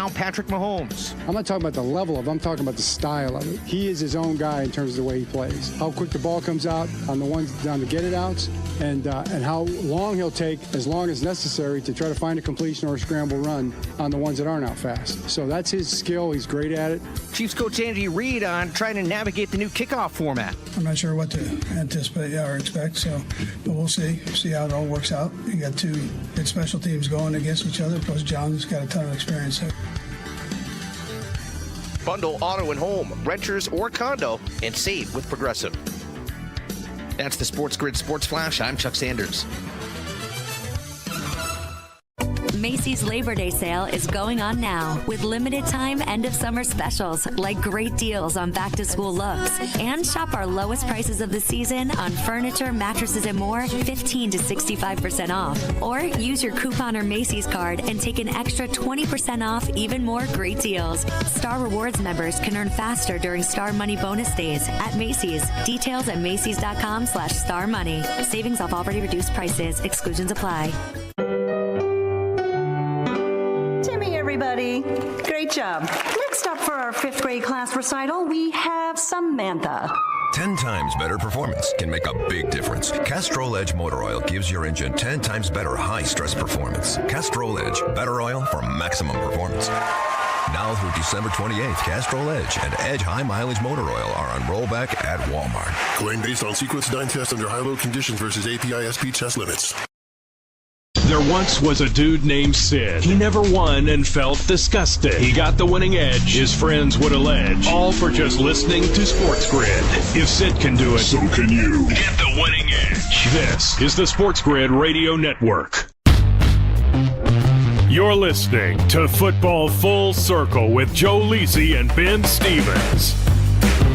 now Patrick Mahomes. I'm not talking about the level of it, I'm talking about the style of it. He is his own guy in terms of the way he plays. How quick the ball comes out on the ones down to get it outs, and how long he'll take, as long as necessary, to try to find a completion or a scramble run on the ones that aren't out fast. So that's his skill. He's great at it. Chiefs coach Andy Reid on trying to navigate the new kickoff format. I'm not sure what to anticipate or expect, but we'll see how it all works out. You got two good special teams going against each other, plus John's got a ton of experience there. Bundle auto and home, renters or condo, and save with Progressive. That's the SportsGrid Sports Flash. I'm Chuck Sanders. Macy's Labor Day sale is going on now with limited time end of summer specials like great deals on back to school looks, and shop our lowest prices of the season on furniture, mattresses, and more 15 to 65% off. Or use your coupon or Macy's card and take an extra 20% off even more great deals. Star Rewards members can earn faster during Star Money bonus days at Macy's. Details at Macys.com/Star Money. Savings off already reduced prices. Exclusions apply. Everybody, great job. Next up for our 5th grade class recital, we have Samantha. 10 times better performance can make a big difference. Castrol Edge Motor Oil gives your engine 10 times better high-stress performance. Castrol Edge, better oil for maximum performance. Now through December 28th, Castrol Edge and Edge High Mileage Motor Oil are on rollback at Walmart. Claim based on sequence 9 test under high-load conditions versus API-SP test limits. There once was a dude named Sid. He never won and felt disgusted. He got the winning edge, his friends would allege, all for just listening to SportsGrid. If Sid can do it, so can you. Get the winning edge. This is the SportsGrid Radio Network. You're listening to Football Full Circle with Joe Lisi and Ben Stevens.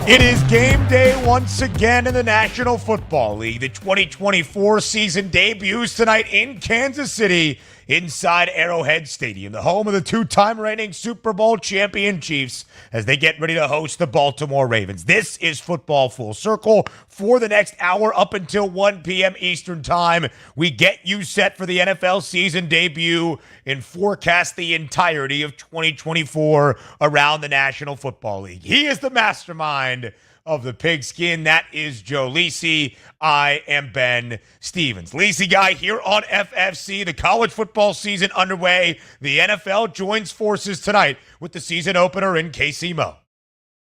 It is game day once again in the National Football League. The 2024 season debuts tonight in Kansas City inside Arrowhead Stadium, the home of the two-time reigning Super Bowl champion Chiefs, as they get ready to host the Baltimore Ravens. This is Football Full Circle. For the next hour up until 1 p.m. Eastern Time, we get you set for the NFL season debut and forecast the entirety of 2024 around the National Football League. He is the mastermind of the pigskin. That is Joe Lisi. I am Ben Stevens. Lisi guy here on FFC. The college football season underway. The NFL joins forces tonight with the season opener in KC Mo.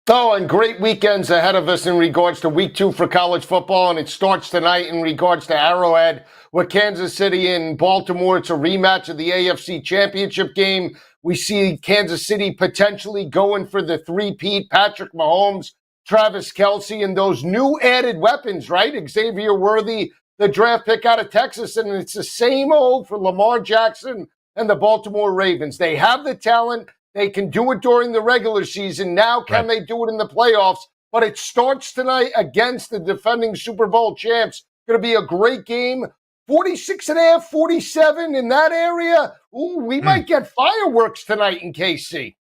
Oh, and great weekends ahead of us in regards to week 2 for college football, and it starts tonight in regards to Arrowhead with Kansas City and Baltimore. It's a rematch of the AFC Championship game. We see Kansas City potentially going for the three-peat. Patrick Mahomes, Travis Kelce, and those new added weapons, right? Xavier Worthy, the draft pick out of Texas, and it's the same old for Lamar Jackson and the Baltimore Ravens. They have the talent. They can do it during the regular season. Now, can they do it in the playoffs? But it starts tonight against the defending Super Bowl champs. Going to be a great game. 46.5, 47 in that area. Ooh, we might get fireworks tonight in KC.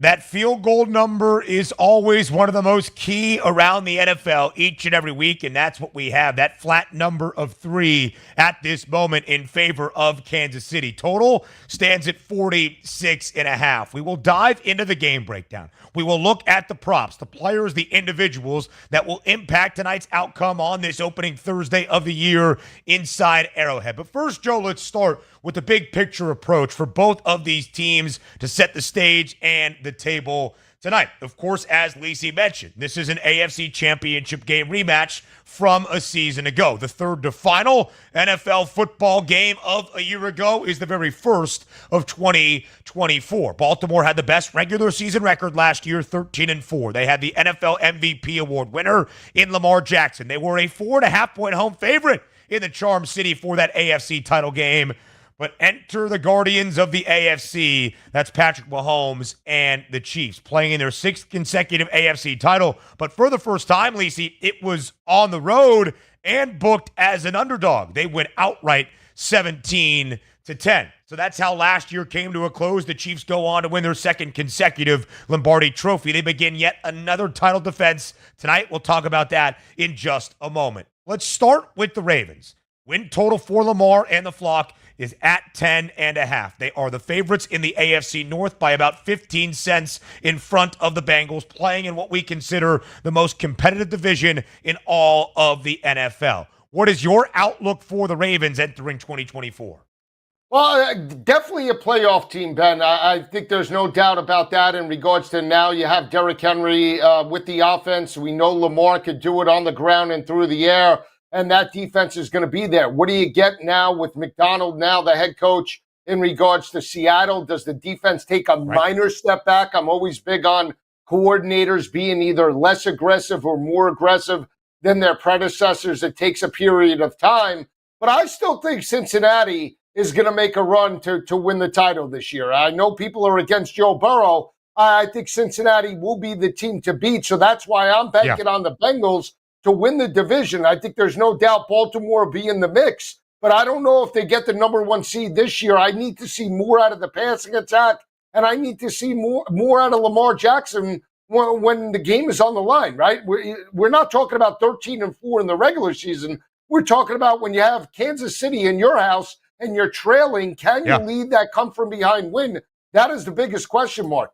That field goal number is always one of the most key around the NFL each and every week, and that's what we have, that flat number of 3 at this moment in favor of Kansas City. Total stands at 46.5. We will dive into the game breakdown. We will look at the props, the players, the individuals that will impact tonight's outcome on this opening Thursday of the year inside Arrowhead. But first, Joe, let's start with the big picture approach for both of these teams to set the stage and the table tonight. Of course, as Lisi mentioned, this is an AFC Championship game rematch from a season ago. The third to final NFL football game of a year ago is the very first of 2024. Baltimore had the best regular season record last year, 13-4. They had the NFL MVP award winner in Lamar Jackson. They were a 4.5-point home favorite in the Charm City for that AFC title game. But enter the Guardians of the AFC. That's Patrick Mahomes and the Chiefs playing in their 6th consecutive AFC title. But for the first time, Lisi, it was on the road and booked as an underdog. They went outright 17-10. So that's how last year came to a close. The Chiefs go on to win their 2nd consecutive Lombardi Trophy. They begin yet another title defense tonight. We'll talk about that in just a moment. Let's start with the Ravens. Win total for Lamar and the flock is at 10.5. They are the favorites in the AFC North by about 15 cents in front of the Bengals, playing in what we consider the most competitive division in all of the NFL. What is your outlook for the Ravens entering 2024? Well, definitely a playoff team, Ben. I think there's no doubt about that in regards to now you have Derrick Henry with the offense. We know Lamar could do it on the ground and through the air, and that defense is going to be there. What do you get now with McDonald now, the head coach, in regards to Seattle? Does the defense take a minor step back? I'm always big on coordinators being either less aggressive or more aggressive than their predecessors. It takes a period of time. But I still think Cincinnati is going to make a run to win the title this year. I know people are against Joe Burrow. I think Cincinnati will be the team to beat, so that's why I'm banking on the Bengals to win the division. I think there's no doubt Baltimore will be in the mix, but I don't know if they get the number 1 seed this year. I need to see more out of the passing attack, and I need to see more out of Lamar Jackson when the game is on the line, right? We're not talking about 13-4 in the regular season. We're talking about when you have Kansas City in your house and you're trailing, can you lead that come from behind win? That is the biggest question mark.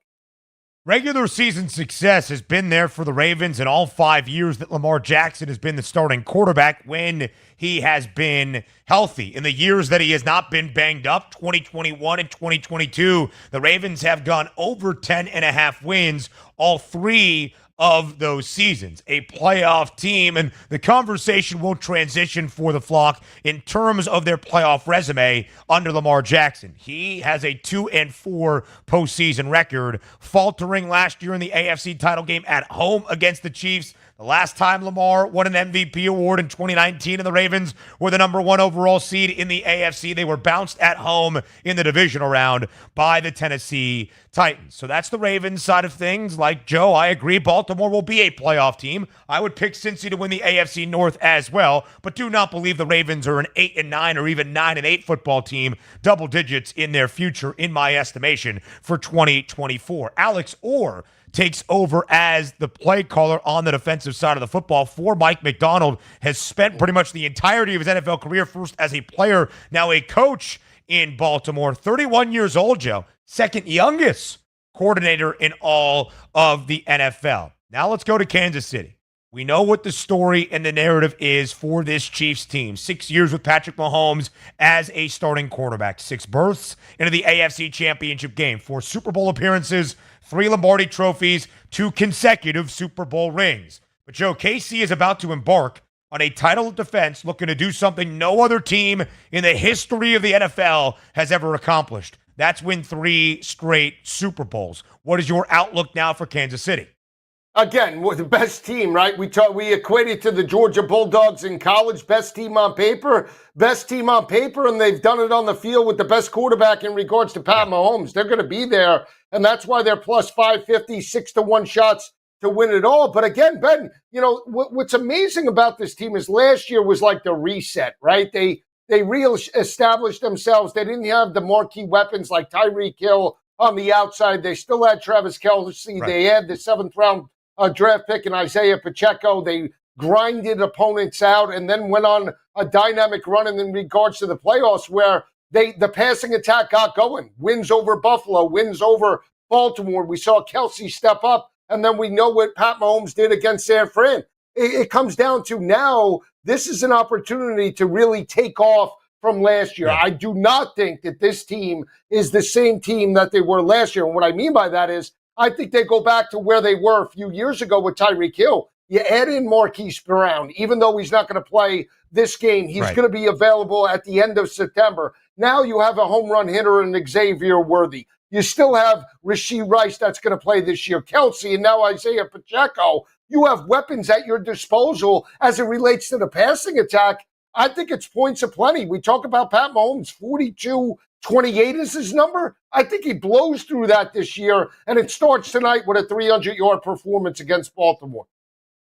Regular season success has been there for the Ravens in all 5 years that Lamar Jackson has been the starting quarterback when he has been healthy. In the years that he has not been banged up, 2021 and 2022, the Ravens have gone over 10.5 wins all 3 of those seasons, a playoff team, and the conversation will transition for the flock in terms of their playoff resume under Lamar Jackson. He has a 2-4 postseason record, faltering last year in the AFC title game at home against the Chiefs. The last time Lamar won an MVP award in 2019 and the Ravens were the number 1 overall seed in the AFC, they were bounced at home in the divisional round by the Tennessee Titans. So that's the Ravens side of things. Like Joe, I agree Baltimore will be a playoff team. I would pick Cincy to win the AFC North as well, but do not believe the Ravens are an 8-9 or even 9-8 football team, double digits in their future, in my estimation, for 2024. Alex Orr takes over as the play caller on the defensive side of the football for Mike Macdonald. Has spent pretty much the entirety of his NFL career, first as a player, now a coach in Baltimore. 31 years old, Joe. Second youngest coordinator in all of the NFL. Now let's go to Kansas City. We know what the story and the narrative is for this Chiefs team. 6 years with Patrick Mahomes as a starting quarterback. 6 berths into the AFC Championship game. 4 Super Bowl appearances, 3 Lombardi trophies, 2 consecutive Super Bowl rings. But Joe, KC is about to embark on a title of defense, looking to do something no other team in the history of the NFL has ever accomplished. That's win 3 straight Super Bowls. What is your outlook now for Kansas City? Again, we're the best team, right? We equate it to the Georgia Bulldogs in college. Best team on paper, and they've done it on the field with the best quarterback in regards to Pat Mahomes. They're going to be there, and that's why they're plus 550, 6-1 shots to win it all. But again, Ben, you know, what's amazing about this team is last year was like the reset, right? They re-established themselves. They didn't have the marquee weapons like Tyreek Hill on the outside. They still had Travis Kelce. Right. They had the 7th round draft pick in Isaiah Pacheco. They grinded opponents out and then went on a dynamic run in regards to the playoffs where the passing attack got going. Wins over Buffalo, wins over Baltimore. We saw Kelce step up, and then we know what Pat Mahomes did against San Fran. It comes down to now this is an opportunity to really take off from last year. Yeah. I do not think that this team is the same team that they were last year. And what I mean by that is I think they go back to where they were a few years ago with Tyreek Hill. You add in Marquise Brown, even though he's not going to play this game, he's going to be available at the end of September. Now you have a home run hitter in Xavier Worthy. You still have Rashee Rice that's going to play this year, Kelce, and now Isaiah Pacheco. You have weapons at your disposal as it relates to the passing attack. I think it's points aplenty. We talk about Pat Mahomes, 42-28 is his number. I think he blows through that this year, and it starts tonight with a 300-yard performance against Baltimore.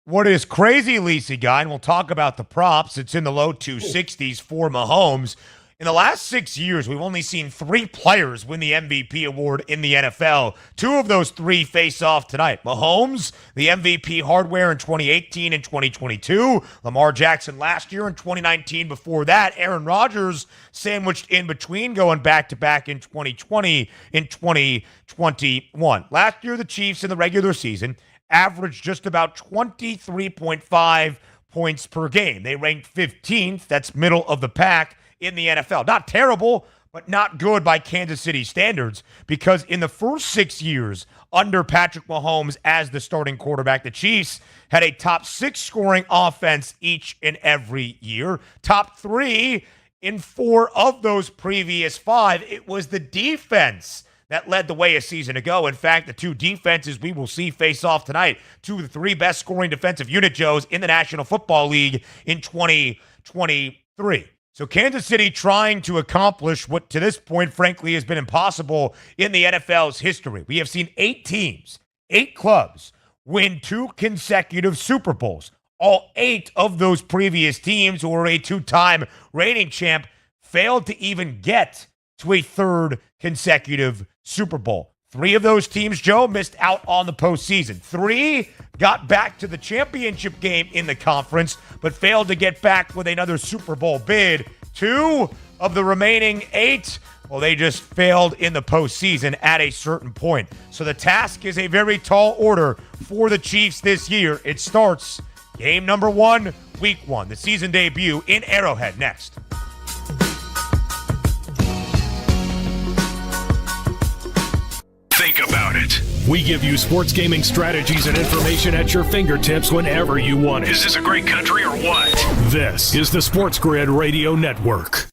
What is crazy, Lisa Guy, and we'll talk about the props, it's in the low 260s for Mahomes, In the last 6 years, we've only seen 3 players win the MVP award in the NFL. 2 of those 3 face off tonight. Mahomes, the MVP hardware in 2018 and 2022. Lamar Jackson last year in 2019. Before that, Aaron Rodgers sandwiched in between, going back-to-back in 2020 and 2021. Last year, the Chiefs in the regular season averaged just about 23.5 points per game. They ranked 15th. That's middle of the pack in the NFL. Not terrible, but not good by Kansas City standards, because in the first 6 years under Patrick Mahomes as the starting quarterback, the Chiefs had a top 6 scoring offense each and every year. Top 3 in 4 of those previous 5. It was the defense that led the way a season ago. In fact, the 2 defenses we will see face off tonight, 2 of the 3 best scoring defensive unit, Joes, in the National Football League in 2023. So Kansas City trying to accomplish what to this point, frankly, has been impossible in the NFL's history. We have seen 8 teams, 8 clubs win 2 consecutive Super Bowls. All 8 of those previous teams, who were a 2-time reigning champ, failed to even get to a 3rd consecutive Super Bowl. 3 of those teams, Joe, missed out on the postseason. 3 got back to the championship game in the conference, but failed to get back with another Super Bowl bid. 2 of the remaining 8, well, they just failed in the postseason at a certain point. So the task is a very tall order for the Chiefs this year. It starts game number 1, week 1, the season debut in Arrowhead next. Think about it. We give you sports gaming strategies and information at your fingertips whenever you want it. Is this a great country or what? This is the SportsGrid Radio Network.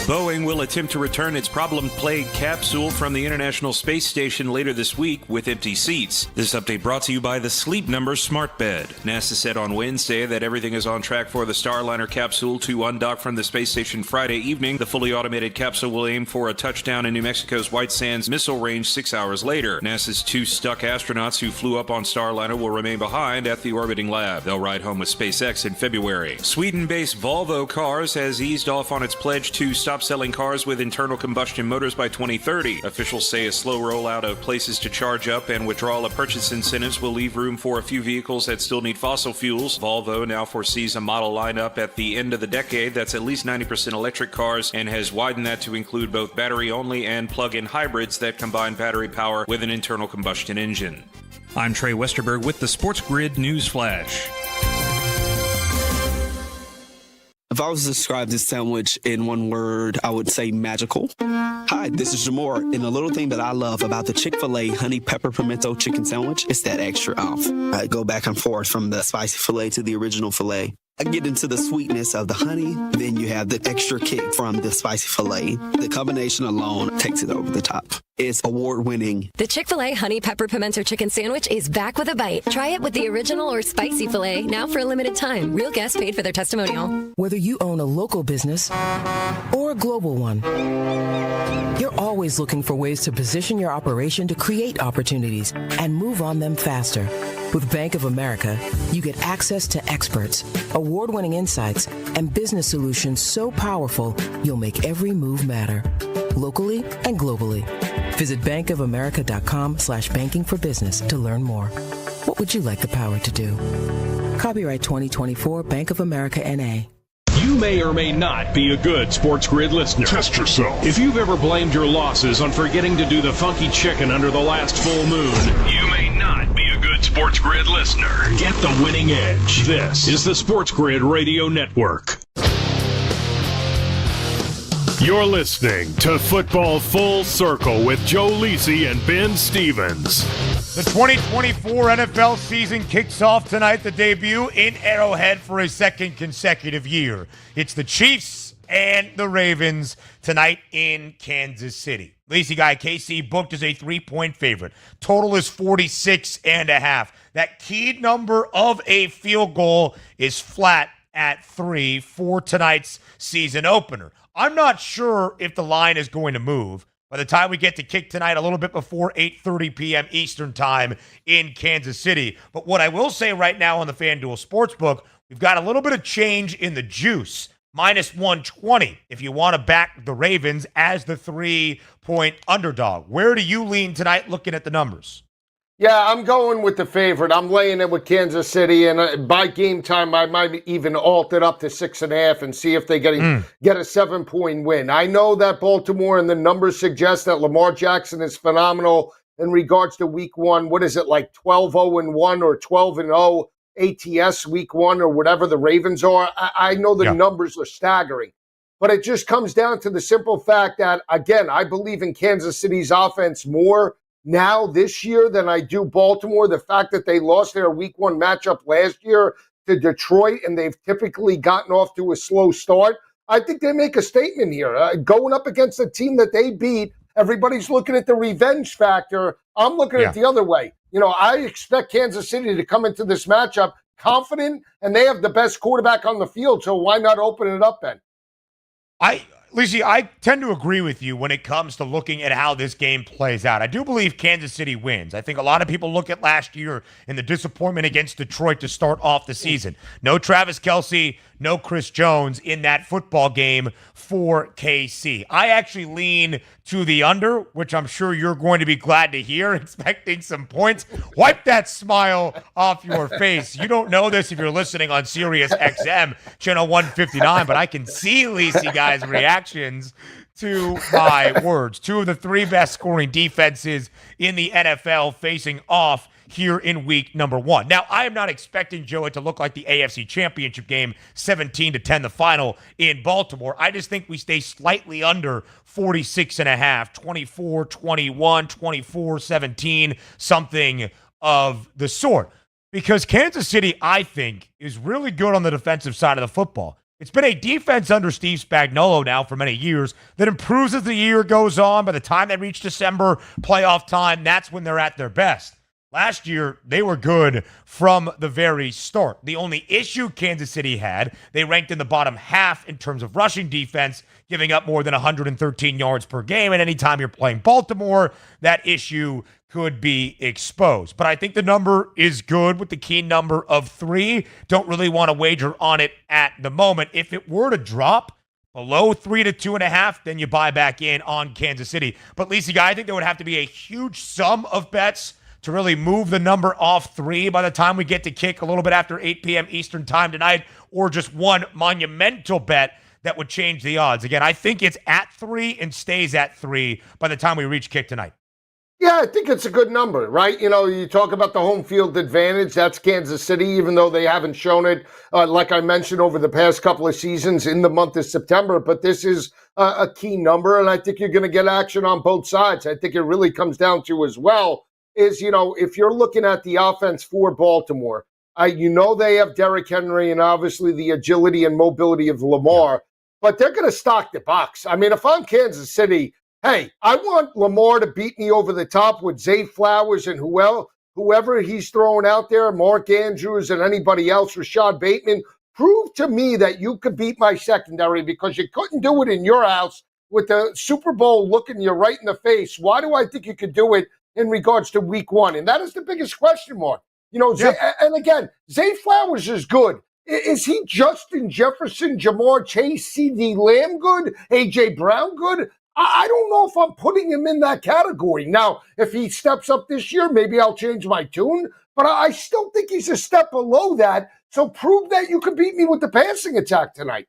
Boeing will attempt to return its problem-plagued capsule from the International Space Station later this week with empty seats. This update brought to you by the Sleep Number Smart Bed. NASA said on Wednesday that everything is on track for the Starliner capsule to undock from the space station Friday evening. The fully automated capsule will aim for a touchdown in New Mexico's White Sands missile range 6 hours later. NASA's 2 stuck astronauts who flew up on Starliner will remain behind at the orbiting lab. They'll ride home with SpaceX in February. Sweden-based Volvo Cars has eased off on its pledge to stop selling cars with internal combustion motors by 2030. Officials say a slow rollout of places to charge up and withdrawal of purchase incentives will leave room for a few vehicles that still need fossil fuels. Volvo now foresees a model lineup at the end of the decade that's at least 90% electric cars, and has widened that to include both battery-only and plug-in hybrids that combine battery power with an internal combustion engine. I'm Trey Westerberg with the SportsGrid News Flash. If I was to describe this sandwich in one word, I would say magical. Hi, this is Jamor, and the little thing that I love about the Chick-fil-A honey pepper pimento chicken sandwich is that extra oomph. I go back and forth from the spicy filet to the original filet. I get into the sweetness of the honey, then you have the extra kick from the spicy filet. The combination alone takes it over the top. It's award-winning. The Chick-fil-A Honey Pepper Pimento Chicken Sandwich is back with a bite. Try it with the original or spicy filet, now for a limited time. Real guests paid for their testimonial. Whether you own a local business or a global one, you're always looking for ways to position your operation to create opportunities and move on them faster. With Bank of America, you get access to experts, award-winning insights, and business solutions so powerful, you'll make every move matter, locally and globally. Visit bankofamerica.com/banking for business to learn more. What would you like the power to do? Copyright 2024 Bank of America N.A. You may or may not be a good SportsGrid listener. Test yourself. If you've ever blamed your losses on forgetting to do the funky chicken under the last full moon, you may not be a good SportsGrid listener. Get the winning edge. This is the SportsGrid Radio Network. You're listening to Football Full Circle with Joe Lisi and Ben Stevens. The 2024 NFL season kicks off tonight, the debut in Arrowhead for a 2nd consecutive year. It's the Chiefs and the Ravens tonight in Kansas City. Lacey Guy, KC booked as a 3-point favorite. Total is 46.5. That key number of a field goal is flat at 3 for tonight's season opener. I'm not sure if the line is going to move by the time we get to kick tonight a little bit before 8:30 p.m. Eastern time in Kansas City. But what I will say right now on the FanDuel Sportsbook, we've got a little bit of change in the juice minus 120 if you want to back the Ravens as the 3-point underdog. Where do you lean tonight looking at the numbers? Yeah, I'm going with the favorite. I'm laying it with Kansas City, and by game time, I might even alt it up to 6.5 and see if they get a 7-point win. I know that Baltimore and the numbers suggest that Lamar Jackson is phenomenal in regards to week one. What is it, like 12-0-1 or 12-0 ATS week one or whatever the Ravens are? I know the numbers are staggering, but it just comes down to the simple fact that, again, I believe in Kansas City's offense more now this year than I do Baltimore. The fact that they lost their week one matchup last year to Detroit and they've typically gotten off to a slow start, I think they make a statement here. Going up against a team that they beat, everybody's looking at the revenge factor. I'm looking at the other way. I expect Kansas City to come into this matchup confident, and they have the best quarterback on the field, so why not open it up then? Lizzie, I tend to agree with you when it comes to looking at how this game plays out. I do believe Kansas City wins. I think a lot of people look at last year and the disappointment against Detroit to start off the season. No Travis Kelce, no Chris Jones in that football game for KC. I actually lean to the under, which I'm sure you're going to be glad to hear, expecting some points. Wipe that smile off your face. You don't know this if you're listening on Sirius XM, channel 159, but I can see Lisi guys' reactions to my words. Two of the three best scoring defenses in the NFL facing off here in week number one. Now, I am not expecting, Joe, it to look like the AFC Championship game, 17-10, the final in Baltimore. I just think we stay slightly under 46.5, 24-21, 24-17, something of the sort. Because Kansas City, I think, is really good on the defensive side of the football. It's been a defense under Steve Spagnuolo now for many years that improves as the year goes on. By the time they reach December, playoff time, that's when they're at their best. Last year, they were good from the very start. The only issue Kansas City had, they ranked in the bottom half in terms of rushing defense, giving up more than 113 yards per game. And anytime you're playing Baltimore, that issue could be exposed. But I think the number is good with the key number of 3. Don't really want to wager on it at the moment. If it were to drop below 3 to 2.5, then you buy back in on Kansas City. But Lisa, I think there would have to be a huge sum of bets to really move the number off 3 by the time we get to kick a little bit after 8 p.m. Eastern time tonight, or just one monumental bet that would change the odds. Again, I think it's at 3 and stays at 3 by the time we reach kick tonight. Yeah, I think it's a good number, right? You talk about the home field advantage. That's Kansas City, even though they haven't shown it, like I mentioned, over the past couple of seasons in the month of September. But this is a key number, and I think you're going to get action on both sides. I think it really comes down to as well is, if you're looking at the offense for Baltimore, they have Derrick Henry and obviously the agility and mobility of Lamar, but they're going to stock the box. I mean, if I'm Kansas City, hey, I want Lamar to beat me over the top with Zay Flowers and whoever he's throwing out there, Mark Andrews and anybody else, Rashad Bateman. Prove to me that you could beat my secondary, because you couldn't do it in your house with the Super Bowl looking you right in the face. Why do I think you could do it in regards to week one? And that is the biggest question mark. And again, Zay Flowers is good. Is he Justin Jefferson, Jamar Chase, CD Lamb good? A.J. Brown good? I don't know if I'm putting him in that category. Now, if he steps up this year, maybe I'll change my tune, but I still think he's a step below that. So prove that you can beat me with the passing attack tonight.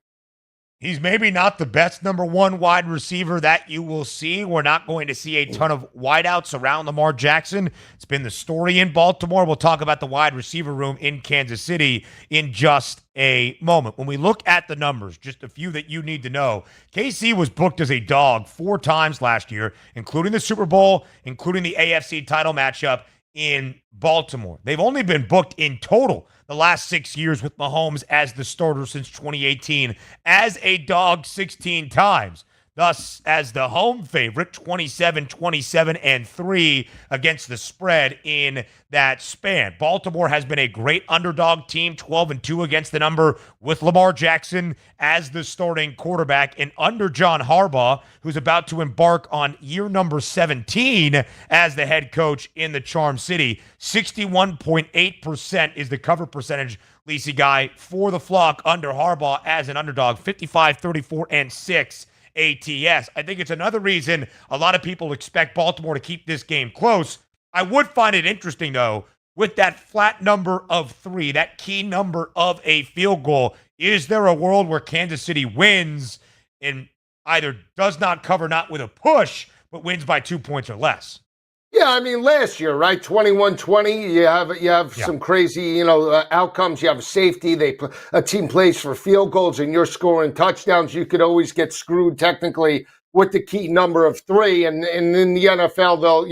He's maybe not the best number one wide receiver that you will see. We're not going to see a ton of wideouts around Lamar Jackson. It's been the story in Baltimore. We'll talk about the wide receiver room in Kansas City in just a moment. When we look at the numbers, just a few that you need to know, KC was booked as a dog 4 times last year, including the Super Bowl, including the AFC title matchup in Baltimore. They've only been booked in total the last 6 years with Mahomes as the starter since 2018 as a dog 16 times. Thus, as the home favorite, 27, 27, and 3 against the spread in that span. Baltimore has been a great underdog team, 12-2 against the number with Lamar Jackson as the starting quarterback, and under John Harbaugh, who's about to embark on year number 17 as the head coach in the Charm City. 61.8% is the cover percentage Lacey Guy, for the flock under Harbaugh as an underdog, 55, 34, and 6 ATS. I think it's another reason a lot of people expect Baltimore to keep this game close. I would find it interesting, though, with that flat number of 3, that key number of a field goal. Is there a world where Kansas City wins and either does not cover, not with a push, but wins by 2 points or less? Yeah, I mean, last year, right, 21-20, you have some crazy, outcomes. You have a safety. A team plays for field goals, and you're scoring touchdowns. You could always get screwed technically with the key number of 3. And in the NFL, they'll,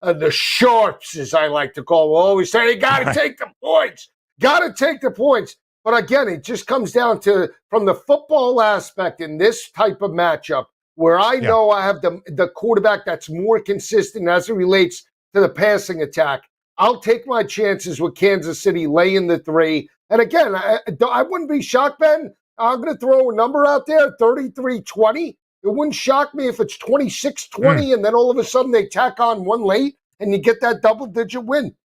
the sharps, as I like to call, will always say, you got to take the points. Got to take the points. But again, it just comes down to, from the football aspect in this type of matchup, where I know I have the quarterback that's more consistent as it relates to the passing attack. I'll take my chances with Kansas City laying the 3. And again, I wouldn't be shocked, Ben. I'm going to throw a number out there, 33-20. It wouldn't shock me if it's 26-20 and then all of a sudden they tack on one late and you get that double-digit win.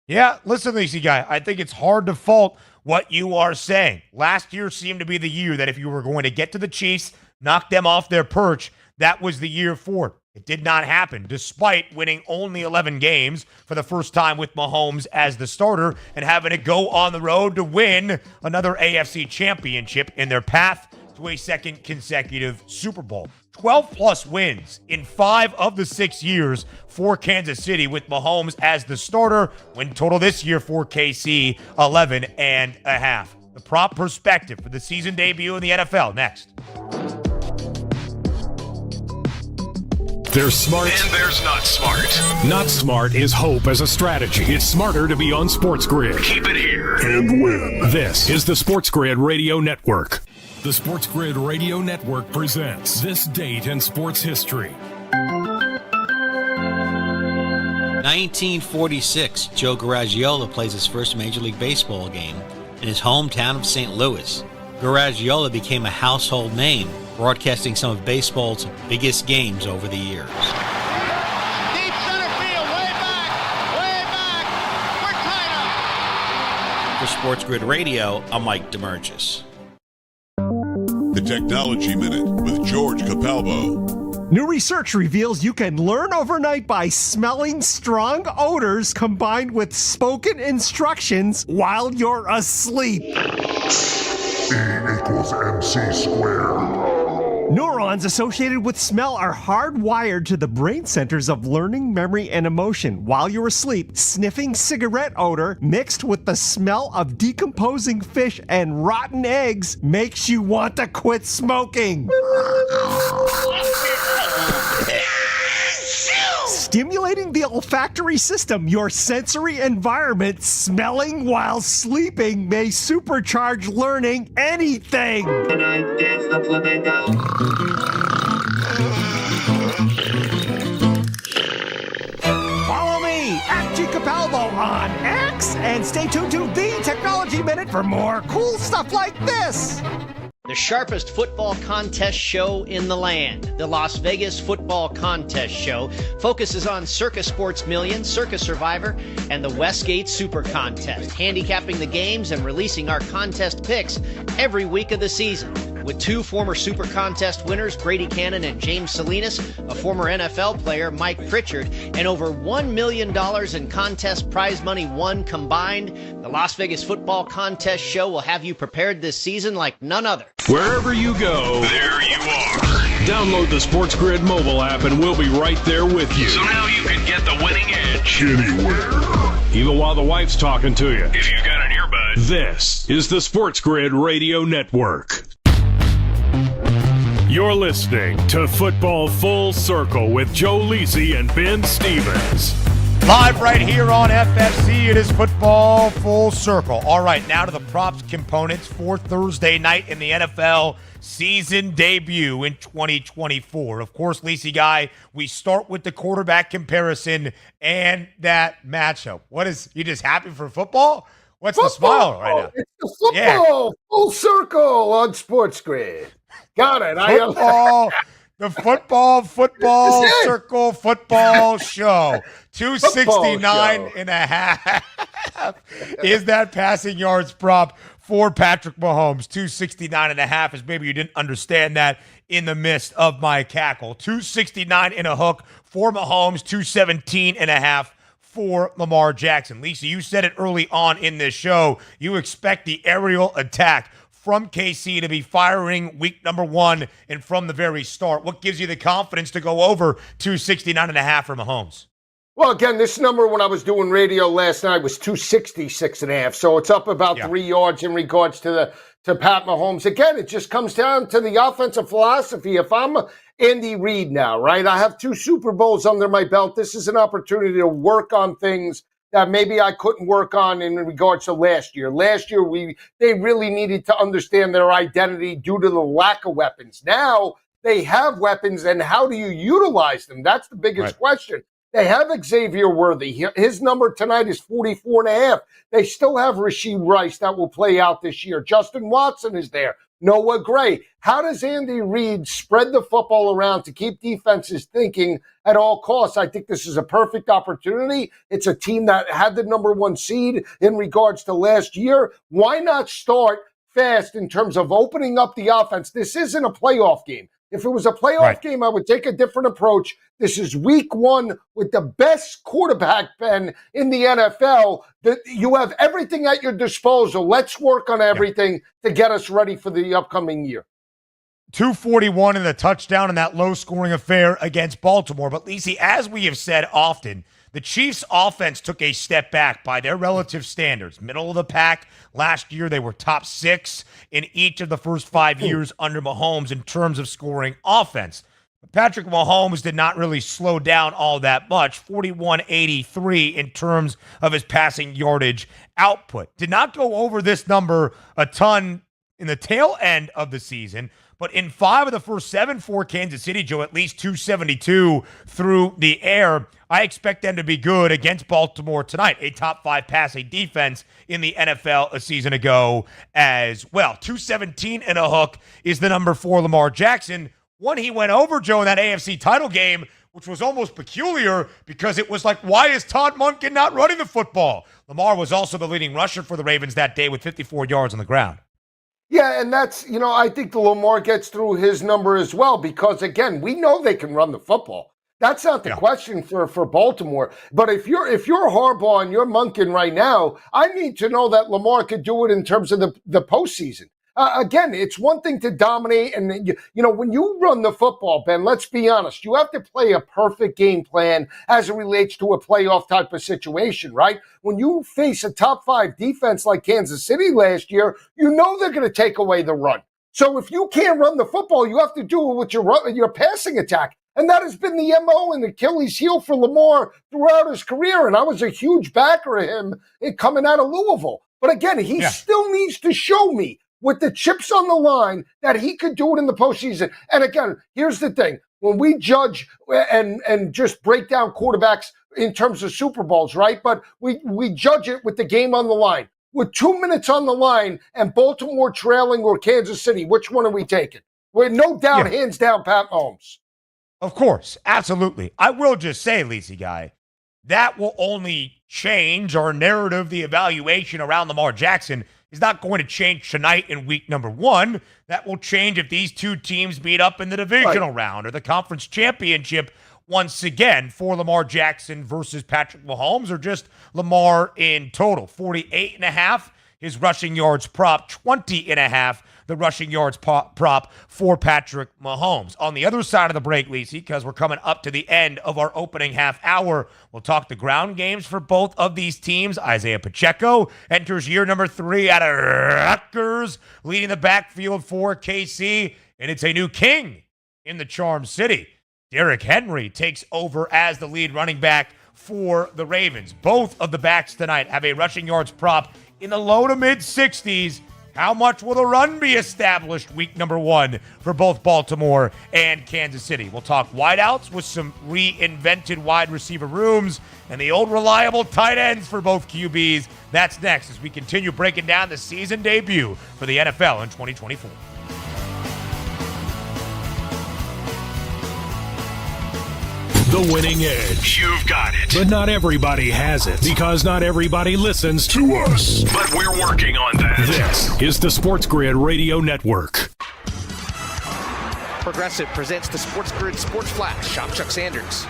Yeah, listen, Lacey Guy, I think it's hard to fault what you are saying. Last year seemed to be the year that if you were going to get to the Chiefs, knock them off their perch, that was the year for it. It did not happen, despite winning only 11 games for the first time with Mahomes as the starter and having to go on the road to win another AFC championship in their path to a second consecutive Super Bowl. 12-plus wins in 5 of the 6 years for Kansas City with Mahomes as the starter. Win total this year for KC, 11.5. The prop perspective for the season debut in the NFL next. There's smart and there's not smart. Not smart is hope as a strategy. It's smarter to be on SportsGrid. Keep it here and win. This is the SportsGrid Radio Network. The SportsGrid Radio Network presents This Date in Sports History. 1946, Joe Garagiola plays his first Major League Baseball game in his hometown of St. Louis. Garagiola became a household name, broadcasting some of baseball's biggest games over the years. Deep center field, way back, we're tied up. For SportsGrid Radio, I'm Mike DeMurgis. The Technology Minute with George Capalbo. New research reveals you can learn overnight by smelling strong odors combined with spoken instructions while you're asleep. E equals MC squared. Neurons associated with smell are hardwired to the brain centers of learning, memory, and emotion. While you're asleep, sniffing cigarette odor mixed with the smell of decomposing fish and rotten eggs makes you want to quit smoking. Stimulating the olfactory system, your sensory environment, smelling while sleeping may supercharge learning anything. Follow me at G Capalbo on X and stay tuned to The Technology Minute for more cool stuff like this. The sharpest football contest show in the land, the Las Vegas Football Contest Show, focuses on Circus Sports Million, Circus Survivor, and the Westgate Super Contest, handicapping the games and releasing our contest picks every week of the season. With 2 former Super Contest winners, Brady Cannon and James Salinas, a former NFL player, Mike Pritchard, and over $1 million in contest prize money won combined, the Las Vegas Football Contest Show will have you prepared this season like none other. Wherever you go, there you are. Download the SportsGrid mobile app and we'll be right there with you. So now you can get the winning edge anywhere, even while the wife's talking to you. if you've got an earbud. This is the SportsGrid Radio Network. You're listening to Football Full Circle with Joe Lisi and Ben Stevens. Live right here on FFC, it is Football Full Circle. All right, now to the props components for Thursday night in the NFL season debut in 2024. Of course, Lisi Guy, we start with the quarterback comparison and that matchup. You just happy for football? What's the smile right now? It's the football full circle on SportsGrid. Got it. The football circle football show. 269 and a half. is that passing yards prop for Patrick Mahomes. 269.5, as maybe you didn't understand that in the midst of my cackle. 269 in a hook for Mahomes, 217.5 for Lamar Jackson. Lisa, you said it early on in this show. You expect the aerial attack from KC to be firing week number 1 and from the very start. What gives you the confidence to go over 269.5 for Mahomes? Well, again, this number when I was doing radio last night was 266.5, so it's up about 3 yards in regards to Pat Mahomes. Again, it just comes down to the offensive philosophy. If I'm Andy Reid now, right, I have 2 Super Bowls under my belt. This is an opportunity to work on things that maybe I couldn't work on in regards to last year. Last year, they really needed to understand their identity due to the lack of weapons. Now they have weapons, and how do you utilize them? That's the biggest question. They have Xavier Worthy. His number tonight is 44.5. They still have Rashee Rice that will play out this year. Justin Watson is there. Noah Gray. How does Andy Reid spread the football around to keep defenses thinking at all costs? I think this is a perfect opportunity. It's a team that had the number 1 seed in regards to last year. Why not start fast in terms of opening up the offense? This isn't a playoff game. If it was a playoff game, I would take a different approach. This is week 1 with the best quarterback, Ben, in the NFL. You have everything at your disposal. Let's work on everything to get us ready for the upcoming year. 241 in the touchdown in that low-scoring affair against Baltimore. But, Lisi, as we have said often, the Chiefs' offense took a step back by their relative standards. Middle of the pack. Last year, they were top 6 in each of the first 5 years under Mahomes in terms of scoring offense. But Patrick Mahomes did not really slow down all that much. 41.83 in terms of his passing yardage output. Did not go over this number a ton in the tail end of the season. But in 5 of the first 7 for Kansas City, Joe, at least 272 through the air. I expect them to be good against Baltimore tonight, a top 5 passing defense in the NFL a season ago as well. 217 and a hook is the number for Lamar Jackson. One he went over, Joe, in that AFC title game, which was almost peculiar because it was like, why is Todd Monken not running the football? Lamar was also the leading rusher for the Ravens that day with 54 yards on the ground. Yeah, and that's, I think the Lamar gets through his number as well because, again, we know they can run the football. That's not the question for Baltimore. But if you're Harbaugh and you're Monken right now, I need to know that Lamar could do it in terms of the postseason. Again, it's one thing to dominate. And, when you run the football, Ben, let's be honest, you have to play a perfect game plan as it relates to a playoff type of situation, right? When you face a top 5 defense like Kansas City last year, you know they're going to take away the run. So if you can't run the football, you have to do it with your passing attack. And that has been the MO and Achilles heel for Lamar throughout his career. And I was a huge backer of him coming out of Louisville. But again, he still needs to show me with the chips on the line that he could do it in the postseason. And again, here's the thing. When we judge and just break down quarterbacks in terms of Super Bowls, right? But we judge it with the game on the line. With 2 minutes on the line and Baltimore trailing or Kansas City, which one are we taking? We're no doubt, hands down, Pat Mahomes. Of course, absolutely. I will just say, Lisi Guy, that will only change our narrative, the evaluation around Lamar Jackson is not going to change tonight in week number 1. That will change if these 2 teams meet up in the divisional round or the conference championship once again for Lamar Jackson versus Patrick Mahomes, or just Lamar in total. 48.5, his rushing yards prop, 20.5, the rushing yards prop for Patrick Mahomes. On the other side of the break, Lisi, because we're coming up to the end of our opening half hour, we'll talk the ground games for both of these teams. Isaiah Pacheco enters year number 3 out of Rutgers, leading the backfield for KC, and it's a new king in the Charm City. Derrick Henry takes over as the lead running back for the Ravens. Both of the backs tonight have a rushing yards prop in the low to mid 60s. How much will the run be established week number 1 for both Baltimore and Kansas City? We'll talk wideouts with some reinvented wide receiver rooms and the old reliable tight ends for both QBs. That's next as we continue breaking down the season debut for the NFL in 2024. The Winning Edge. You've got it. But not everybody has it, because not everybody listens to us. But we're working on that. This is the SportsGrid Radio Network. Progressive presents the SportsGrid Sports Flash. I'm Chuck Sanders.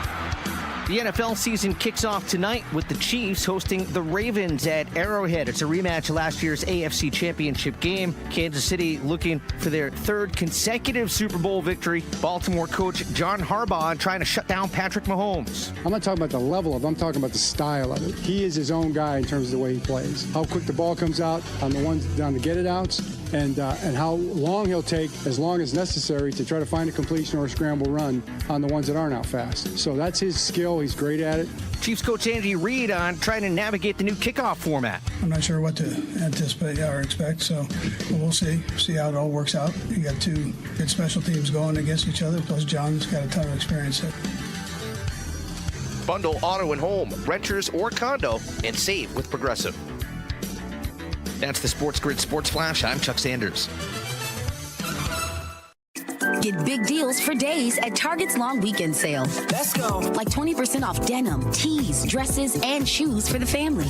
The NFL season kicks off tonight with the Chiefs hosting the Ravens at Arrowhead. It's a rematch of last year's AFC Championship game. Kansas City looking for their third consecutive Super Bowl victory. Baltimore coach John Harbaugh trying to shut down Patrick Mahomes. I'm not talking about the level of it. I'm talking about the style of it. He is his own guy in terms of the way he plays. How quick the ball comes out on the ones down to get it outs, and how long he'll take, as long as necessary, to try to find a completion or a scramble run on the ones that aren't out fast. So that's his skill. He's great at it. Chiefs coach Andy Reid on trying to navigate the new kickoff format. I'm not sure what to anticipate or expect, so we'll see how it all works out. You got two good special teams going against each other, plus John's got a ton of experience there. Bundle auto and home, renters or condo, and save with Progressive. That's the SportsGrid Sports Flash. I'm Chuck Sanders. Get big deals for days at Target's long weekend sale. Let's go. Like 20% off denim, tees, dresses, and shoes for the family.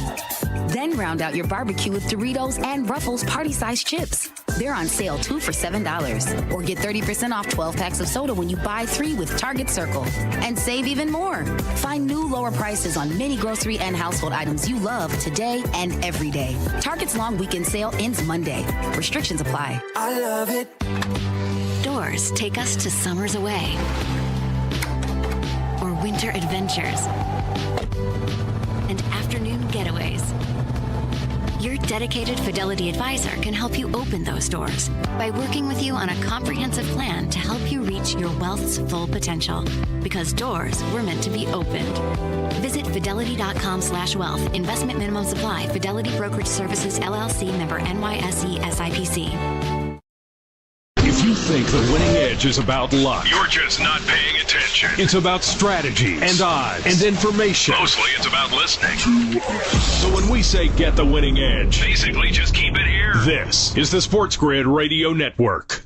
Then round out your barbecue with Doritos and Ruffles party-sized chips. They're on sale 2 for $7. Or get 30% off 12 packs of soda when you buy 3 with Target Circle. And save even more. Find new lower prices on many grocery and household items you love today and every day. Target's long weekend sale ends Monday. Restrictions apply. I love it. Doors take us to summers away or winter adventures and afternoon getaways. Your dedicated Fidelity advisor can help you open those doors by working with you on a comprehensive plan to help you reach your wealth's full potential. Because doors were meant to be opened. Visit fidelity.com/wealth. Investment minimum supply. Fidelity Brokerage Services, LLC, member NYSE SIPC. If you think the Winning Edge is about luck, you're just not paying attention. It's about strategies and odds and information. Mostly it's about listening. So when we say get the Winning Edge, basically just keep it here. This is the SportsGrid Radio Network.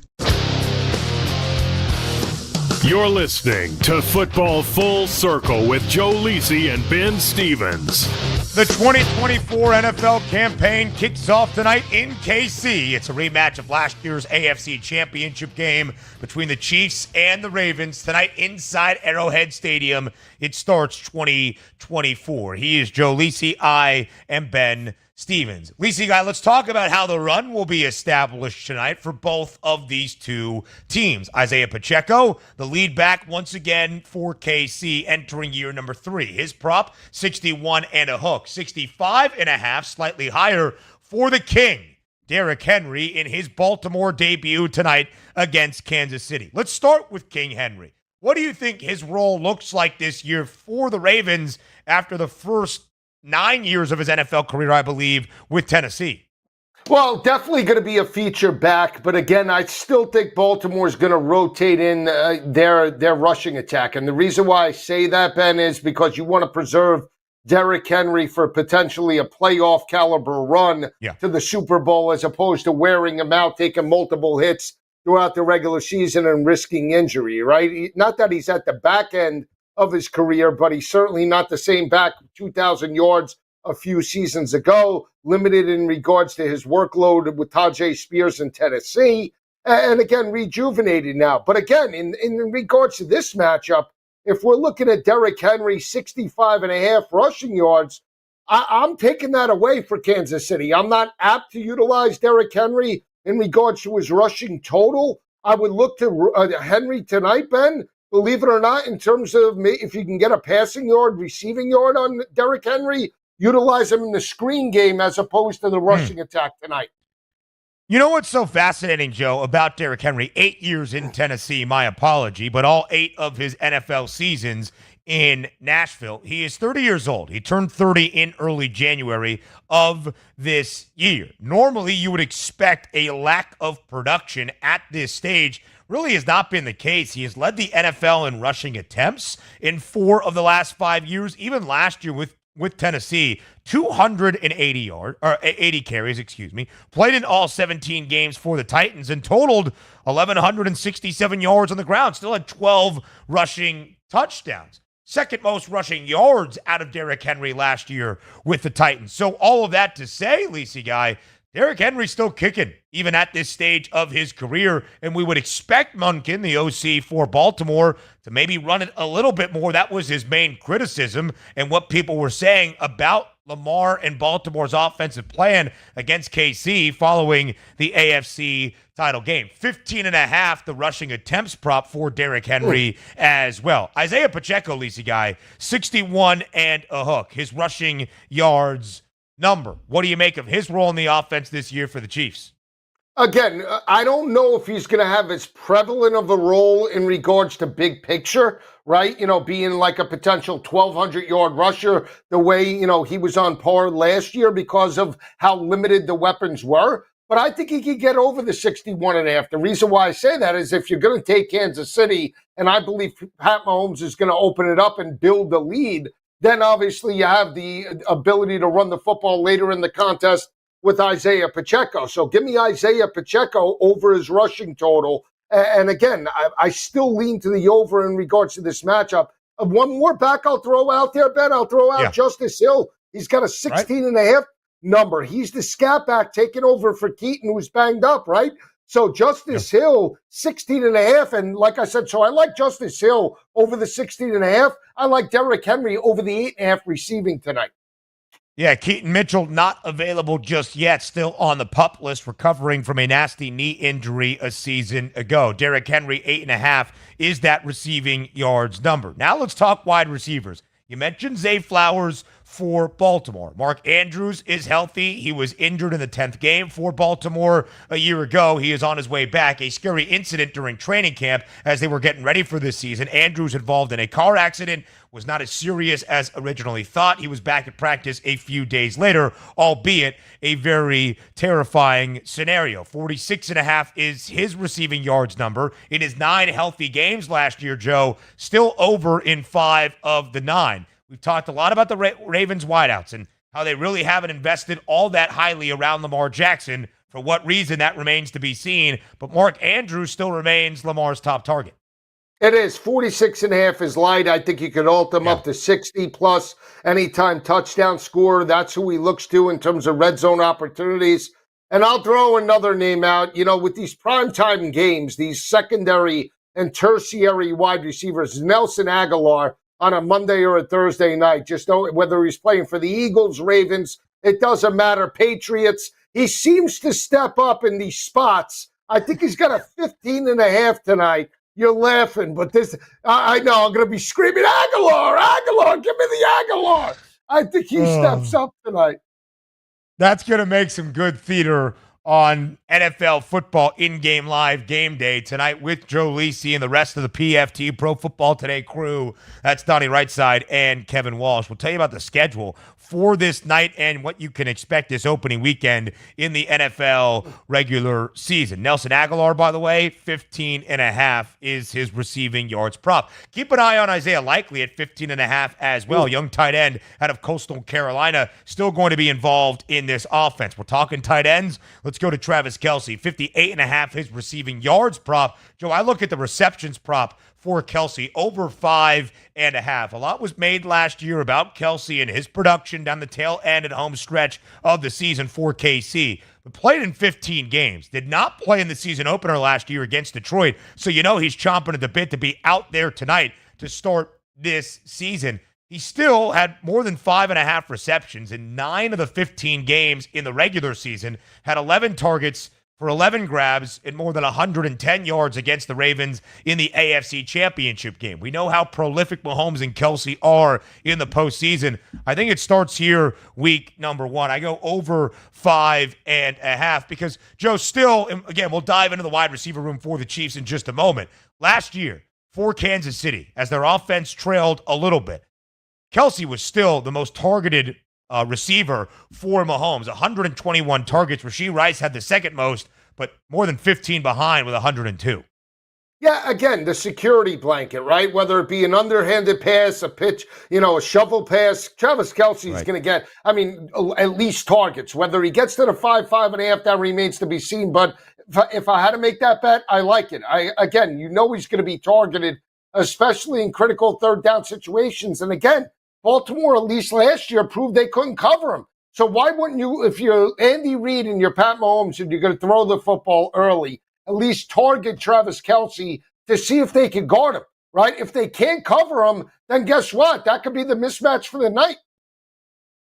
You're listening to Football Full Circle with Joe Lisi and Ben Stevens. The 2024 NFL campaign kicks off tonight in KC. It's a rematch of last year's AFC Championship game between the Chiefs and the Ravens tonight inside Arrowhead Stadium. It starts 2024. He is Joe Lisi. I am Ben Stevens. Lisi, guy, let's talk about how the run will be established tonight for both of these two teams. Isaiah Pacheco, the lead back once again for KC, entering year number 3. His prop, 61 and a hook. 65 and a half, slightly higher for the King, Derrick Henry, in his Baltimore debut tonight against Kansas City. Let's start with King Henry. What do you think his role looks like this year for the Ravens after the first 9 years of his NFL career, I believe, with Tennessee? Well, definitely going to be a feature back, but again, I still think Baltimore's going to rotate in their rushing attack. And the reason why I say that, Ben, is because you want to preserve Derrick Henry for potentially a playoff caliber run to the Super Bowl, as opposed to wearing him out, taking multiple hits throughout the regular season and risking injury, right? Not that he's at the back end of his career, but he's certainly not the same back, 2,000 yards a few seasons ago, limited in regards to his workload with Tajay Spears in Tennessee, and again, rejuvenated now. But again, in regards to this matchup, if we're looking at Derrick Henry, 65 and a half rushing yards, I'm taking that away for Kansas City. I'm not apt to utilize Derrick Henry in regards to his rushing total. I would look to Henry tonight, Ben, believe it or not, in terms of if you can get a passing yard, receiving yard on Derrick Henry, utilize him in the screen game as opposed to the rushing attack tonight. You know what's so fascinating, Joe, about Derrick Henry? 8 years in Tennessee, my apology, but all 8 of his NFL seasons in Nashville. He is 30 years old. He turned 30 in early January of this year. Normally, you would expect a lack of production at this stage. Really has not been the case. He has led the NFL in rushing attempts in 4 of the last 5 years. Even last year with Tennessee, 80 carries, played in all 17 games for the Titans and totaled 1,167 yards on the ground. Still had 12 rushing touchdowns. second most rushing yards out of Derrick Henry last year with the Titans. So all of that to say, Lisi Guy, Derrick Henry's still kicking, even at this stage of his career, and we would expect Munkin, the OC for Baltimore, to maybe run it a little bit more. That was his main criticism and what people were saying about Lamar and Baltimore's offensive plan against KC following the AFC title game. 15.5, the rushing attempts prop for Derrick Henry as well. Isaiah Pacheco, Lisi Guy, 61 and a hook. His rushing yards number. What do you make of his role in the offense this year for the Chiefs? Again, I don't know if he's going to have as prevalent of a role in regards to big picture, right? Being like a potential 1,200-yard rusher the way, he was on par last year because of how limited the weapons were. But I think he could get over the 61.5. The reason why I say that is if you're going to take Kansas City, and I believe Pat Mahomes is going to open it up and build the lead, then obviously you have the ability to run the football later in the contest with Isaiah Pacheco. So give me Isaiah Pacheco over his rushing total. And again, I still lean to the over in regards to this matchup. One more back I'll throw out there, Ben. I'll throw out Justice Hill. He's got a 16.5 number. He's the scat back taking over for Keaton, who's banged up, right? So Justice Hill, 16.5. And like I said, so I like Justice Hill over the 16.5. I like Derrick Henry over the 8.5 receiving tonight. Yeah, Keaton Mitchell not available just yet, still on the PUP list, recovering from a nasty knee injury a season ago. Derrick Henry, 8.5 is that receiving yards number. Now let's talk wide receivers. You mentioned Zay Flowers for Baltimore. Mark Andrews is healthy. He was injured in the 10th game for Baltimore a year ago. He is on his way back. A scary incident during training camp as they were getting ready for this season. Andrews involved in a car accident, was not as serious as originally thought. He was back at practice a few days later, albeit a very terrifying scenario. 46.5 is his receiving yards number. In his 9 healthy games last year, Joe, still over in 5 of the 9. We've talked a lot about the Ravens wideouts and how they really haven't invested all that highly around Lamar Jackson. For what reason, that remains to be seen. But Mark Andrews still remains Lamar's top target. It is. 46.5 is light. I think you could alt him up to 60 plus anytime touchdown scorer. That's who he looks to in terms of red zone opportunities. And I'll throw another name out. With these primetime games, these secondary and tertiary wide receivers, Nelson Aguilar on a Monday or a Thursday night, just whether he's playing for the Eagles, Ravens, it doesn't matter, Patriots. He seems to step up in these spots. I think he's got a 15.5 tonight. You're laughing, but I know I'm going to be screaming, Aguilar, give me the Aguilar. I think he steps up tonight. That's going to make some good theater on NFL football in-game live game day tonight with Joe Lisi and the rest of the PFT Pro Football Today crew. That's Donnie Rightside and Kevin Walsh. We'll tell you about the schedule for this night and what you can expect this opening weekend in the NFL regular season. Nelson Aguilar, by the way, 15.5 is his receiving yards prop. Keep an eye on Isaiah Likely at 15.5 as well. Young tight end out of Coastal Carolina, still going to be involved in this offense. We're talking tight ends. Let's go to Travis Kelce, 58.5 his receiving yards prop. Joe, I look at the receptions prop for Kelce, over 5.5. A lot was made last year about Kelce and his production down the tail end and home stretch of the season for KC. But played in 15 games. Did not play in the season opener last year against Detroit. So he's chomping at the bit to be out there tonight to start this season. He still had more than 5.5 receptions in 9 of the 15 games in the regular season, had 11 targets for 11 grabs and more than 110 yards against the Ravens in the AFC Championship game. We know how prolific Mahomes and Kelce are in the postseason. I think it starts here week number 1. I go over 5.5 because, Joe, still, again, we'll dive into the wide receiver room for the Chiefs in just a moment. Last year for Kansas City, as their offense trailed a little bit, Kelce was still the most targeted receiver for Mahomes. 121 targets. Rashee Rice had the second most, but more than 15 behind with 102. Yeah, again, the security blanket, right? Whether it be an underhanded pass, a pitch, a shovel pass, Travis Kelce is going to get, at least targets. Whether he gets to the 5.5, that remains to be seen. But if I had to make that bet, I like it. He's going to be targeted especially in critical third down situations. And again, Baltimore, at least last year, proved they couldn't cover him. So why wouldn't you, if you're Andy Reid and you're Pat Mahomes and you're going to throw the football early, at least target Travis Kelce to see if they can guard him, right? If they can't cover him, then guess what? That could be the mismatch for the night.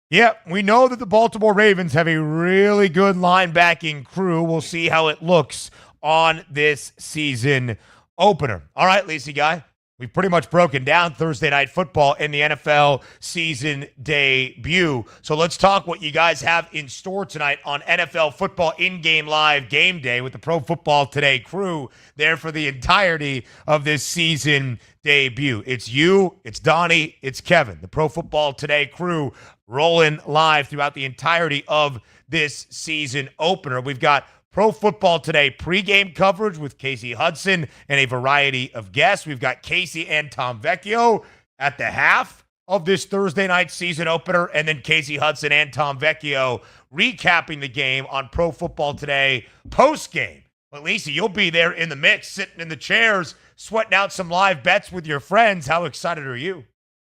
Yeah, we know that the Baltimore Ravens have a really good linebacking crew. We'll see how it looks on this season opener. All right, Lacey Guy, we've pretty much broken down Thursday Night Football in the NFL season debut. So let's talk what you guys have in store tonight on NFL Football In-Game Live Game Day with the Pro Football Today crew there for the entirety of this season debut. It's you, it's Donnie, it's Kevin, the Pro Football Today crew rolling live throughout the entirety of this season opener. We've got Pro Football Today pregame coverage with Casey Hudson and a variety of guests. We've got Casey and Tom Vecchio at the half of this Thursday night season opener, and then Casey Hudson and Tom Vecchio recapping the game on Pro Football Today postgame. But Lisa, you'll be there in the mix, sitting in the chairs, sweating out some live bets with your friends. How excited are you?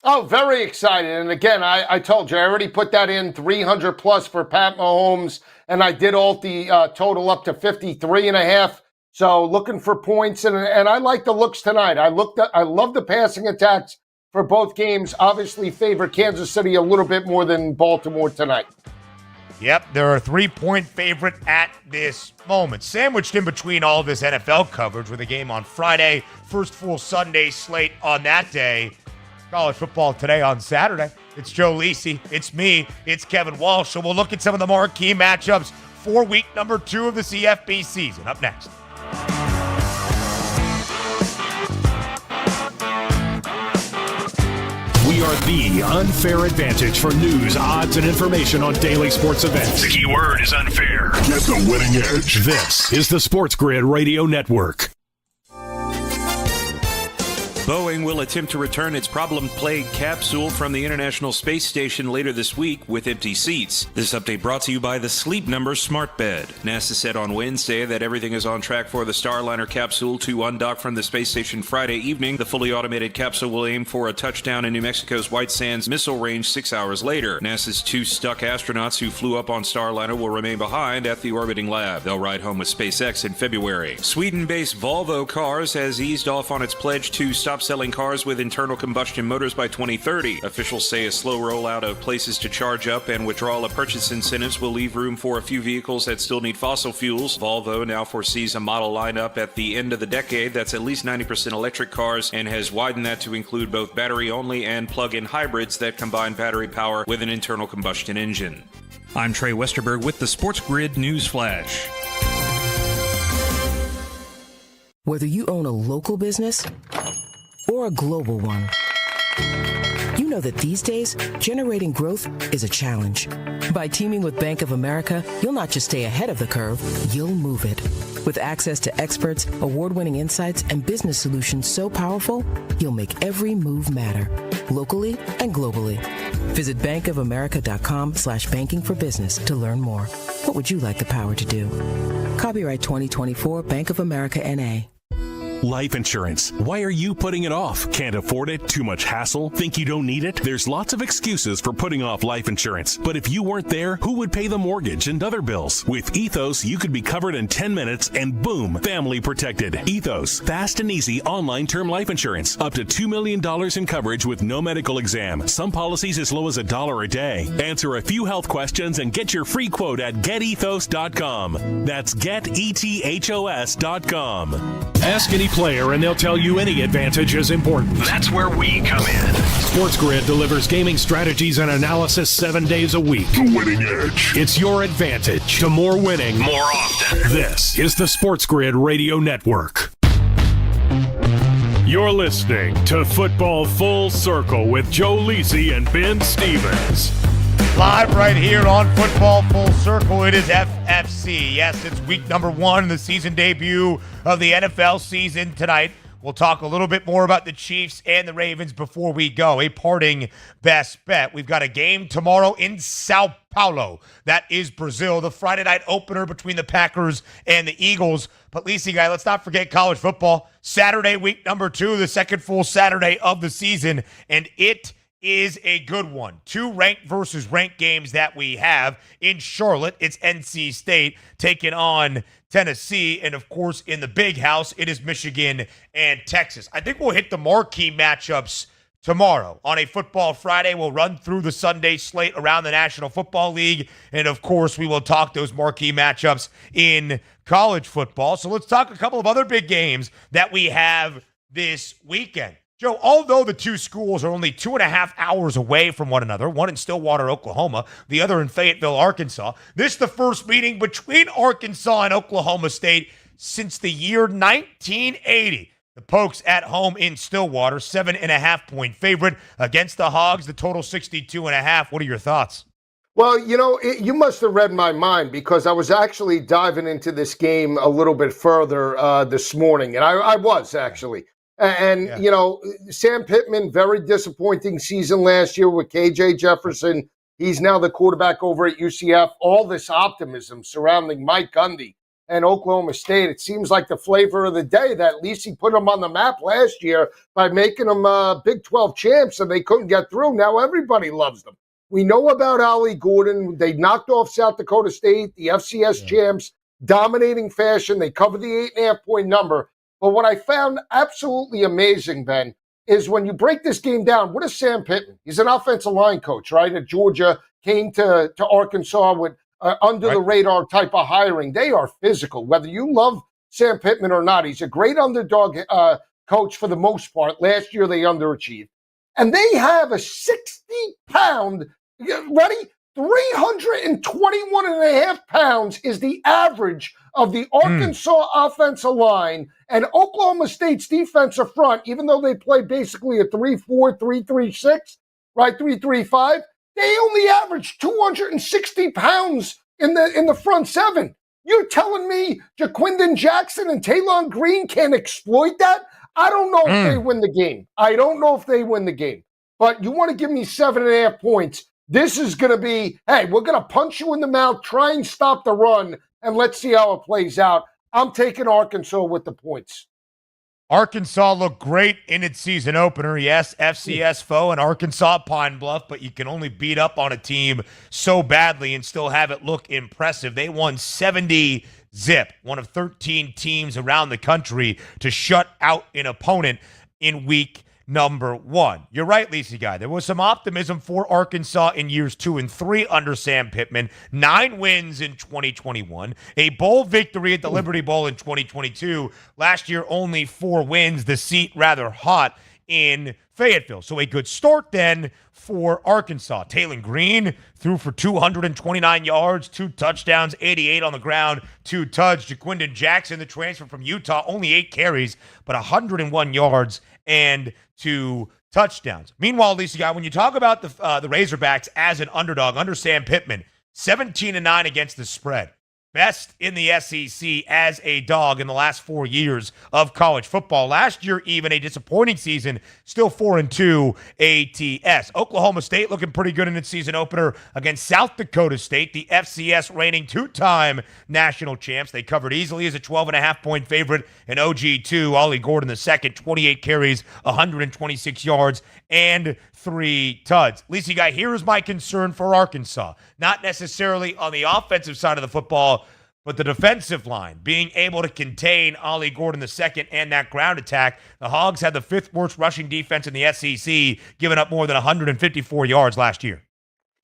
Oh, very excited. And again, I told you, I already put that in 300 plus for Pat Mahomes, and I did alt the total up to 53.5. So looking for points, and I like the looks tonight. I love the passing attacks for both games. Obviously favor Kansas City a little bit more than Baltimore tonight. Yep, they're a 3-point favorite at this moment. Sandwiched in between all of this NFL coverage with a game on Friday, first full Sunday slate on that day. College Football Today on Saturday. It's Joe Lisi. It's me. It's Kevin Walsh. So we'll look at some of the marquee matchups for week number 2 of the CFB season. Up next. We are the unfair advantage for news, odds, and information on daily sports events. The key word is unfair. Get the winning edge. This is the SportsGrid Radio Network. Boeing will attempt to return its problem-plagued capsule from the International Space Station later this week with empty seats. This update brought to you by the Sleep Number Smart Bed. NASA said on Wednesday that everything is on track for the Starliner capsule to undock from the space station Friday evening. The fully automated capsule will aim for a touchdown in New Mexico's White Sands missile range 6 hours later. NASA's 2 stuck astronauts who flew up on Starliner will remain behind at the orbiting lab. They'll ride home with SpaceX in February. Sweden-based Volvo Cars has eased off on its pledge to stop selling cars with internal combustion motors by 2030. Officials say a slow rollout of places to charge up and withdrawal of purchase incentives will leave room for a few vehicles that still need fossil fuels. Volvo now foresees a model lineup at the end of the decade that's at least 90% electric cars and has widened that to include both battery-only and plug-in hybrids that combine battery power with an internal combustion engine. I'm Trey Westerberg with the SportsGrid News Flash. Whether you own a local business or a global one, you know that these days, generating growth is a challenge. By teaming with Bank of America, you'll not just stay ahead of the curve, you'll move it. With access to experts, award-winning insights, and business solutions so powerful, you'll make every move matter, locally and globally. Visit bankofamerica.com/banking for business to learn more. What would you like the power to do? Copyright 2024 Bank of America N.A. Life insurance. Why are you putting it off? Can't afford it? Too much hassle? Think you don't need it? There's lots of excuses for putting off life insurance. But if you weren't there, who would pay the mortgage and other bills? With Ethos, you could be covered in 10 minutes and boom, family protected. Ethos, fast and easy online term life insurance. Up to $2 million in coverage with no medical exam. Some policies as low as $1 a day. Answer a few health questions and get your free quote at getethos.com. That's getethos.com. Ask any player and they'll tell you any advantage is important. That's where we come in. SportsGrid delivers gaming strategies and analysis 7 days a week. The winning edge. It's your advantage to more winning more often. This is the SportsGrid Radio Network. You're listening to Football Full Circle with Joe Lisi and Ben Stevens. Live right here on Football Full Circle. It is FFC. Yes, it's week number 1, the season debut of the NFL season tonight. We'll talk a little bit more about the Chiefs and the Ravens before we go. A parting best bet. We've got a game tomorrow in Sao Paulo. That is Brazil, the Friday night opener between the Packers and the Eagles. But Lisi, guy, let's not forget college football. Saturday, week number 2, the second full Saturday of the season, and it is a good one. 2 ranked versus ranked games that we have. In Charlotte, it's NC State taking on Tennessee. And, of course, in the big house, it is Michigan and Texas. I think we'll hit the marquee matchups tomorrow. On a Football Friday, we'll run through the Sunday slate around the National Football League. And, of course, we will talk those marquee matchups in college football. So let's talk a couple of other big games that we have this weekend. Joe, although the 2 schools are only 2.5 hours away from one another, one in Stillwater, Oklahoma, the other in Fayetteville, Arkansas, this is the first meeting between Arkansas and Oklahoma State since the year 1980. The Pokes at home in Stillwater, 7.5-point favorite against the Hogs, the total 62.5. What are your thoughts? Well, you must have read my mind because I was actually diving into this game a little bit further this morning, and I was actually. And, Sam Pittman, very disappointing season last year with KJ Jefferson. He's now the quarterback over at UCF. All this optimism surrounding Mike Gundy and Oklahoma State. It seems like the flavor of the day that at least he put them on the map last year by making them Big 12 champs and they couldn't get through. Now everybody loves them. We know about Ollie Gordon. They knocked off South Dakota State, the FCS champs, dominating fashion. They covered the 8.5-point number. But what I found absolutely amazing, Ben, is when you break this game down, what is Sam Pittman? He's an offensive line coach, right? At Georgia, came to Arkansas with under-the-radar type of hiring. They are physical. Whether you love Sam Pittman or not, he's a great underdog coach for the most part. Last year, they underachieved. And they have a 60-pound, ready? 321.5 pounds is the average of the Arkansas offensive line, and Oklahoma State's defensive front, even though they play basically a 3-4, 3-3-6, right, 3-3-5, they only average 260 pounds in the front seven. You're telling me Jaquindon Jackson and Taylon Green can't exploit that? I don't know if they win the game. I don't know if they win the game. But you want to give me 7.5 points. This is going to be, hey, we're going to punch you in the mouth, try and stop the run, and let's see how it plays out. I'm taking Arkansas with the points. Arkansas looked great in its season opener. Yes, FCS foe and Arkansas Pine Bluff, but you can only beat up on a team so badly and still have it look impressive. They won 70-zip, one of 13 teams around the country to shut out an opponent in week number 1. You're right, Lisa Guy. There was some optimism for Arkansas in years 2 and 3 under Sam Pittman. 9 wins in 2021. A bowl victory at the Liberty Bowl in 2022. Last year, only 4 wins. The seat rather hot in Fayetteville. So a good start then for Arkansas. Taylon Green threw for 229 yards, 2 touchdowns, 88 on the ground, 2 tuds. Jaquindon Jackson, the transfer from Utah, only 8 carries, but 101 yards and 2 touchdowns. Meanwhile, Lisa Guy, when you talk about the Razorbacks as an underdog under Sam Pittman, 17-9 against the spread. Best in the SEC as a dog in the last 4 years of college football. Last year, even a disappointing season, still 4-2 ATS. Oklahoma State looking pretty good in its season opener against South Dakota State, the FCS reigning 2-time national champs. They covered easily as a 12.5-point favorite. And OG2, Ollie Gordon II, 28 carries, 126 yards, and 3 tuds. Lisa Guy, here is my concern for Arkansas. Not necessarily on the offensive side of the football, but the defensive line, being able to contain Ollie Gordon II and that ground attack. The Hogs had the 5th worst rushing defense in the SEC, giving up more than 154 yards last year.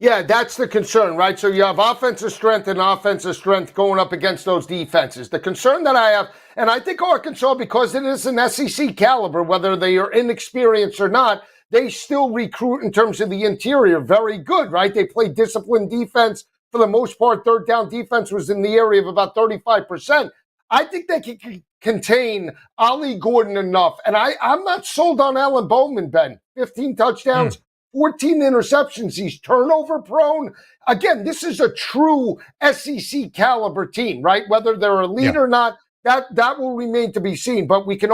Yeah, that's the concern, right? So you have offensive strength and offensive strength going up against those defenses. The concern that I have, and I think Arkansas, because it is an SEC caliber, whether they are inexperienced or not, they still recruit in terms of the interior very good, right? They play disciplined defense. For the most part, third down defense was in the area of about 35%. I think they can contain Ollie Gordon enough. And I'm not sold on Alan Bowman, Ben. 15 touchdowns, 14 interceptions. He's turnover prone. Again, this is a true SEC caliber team, right? Whether they're elite or not, That will remain to be seen. But we can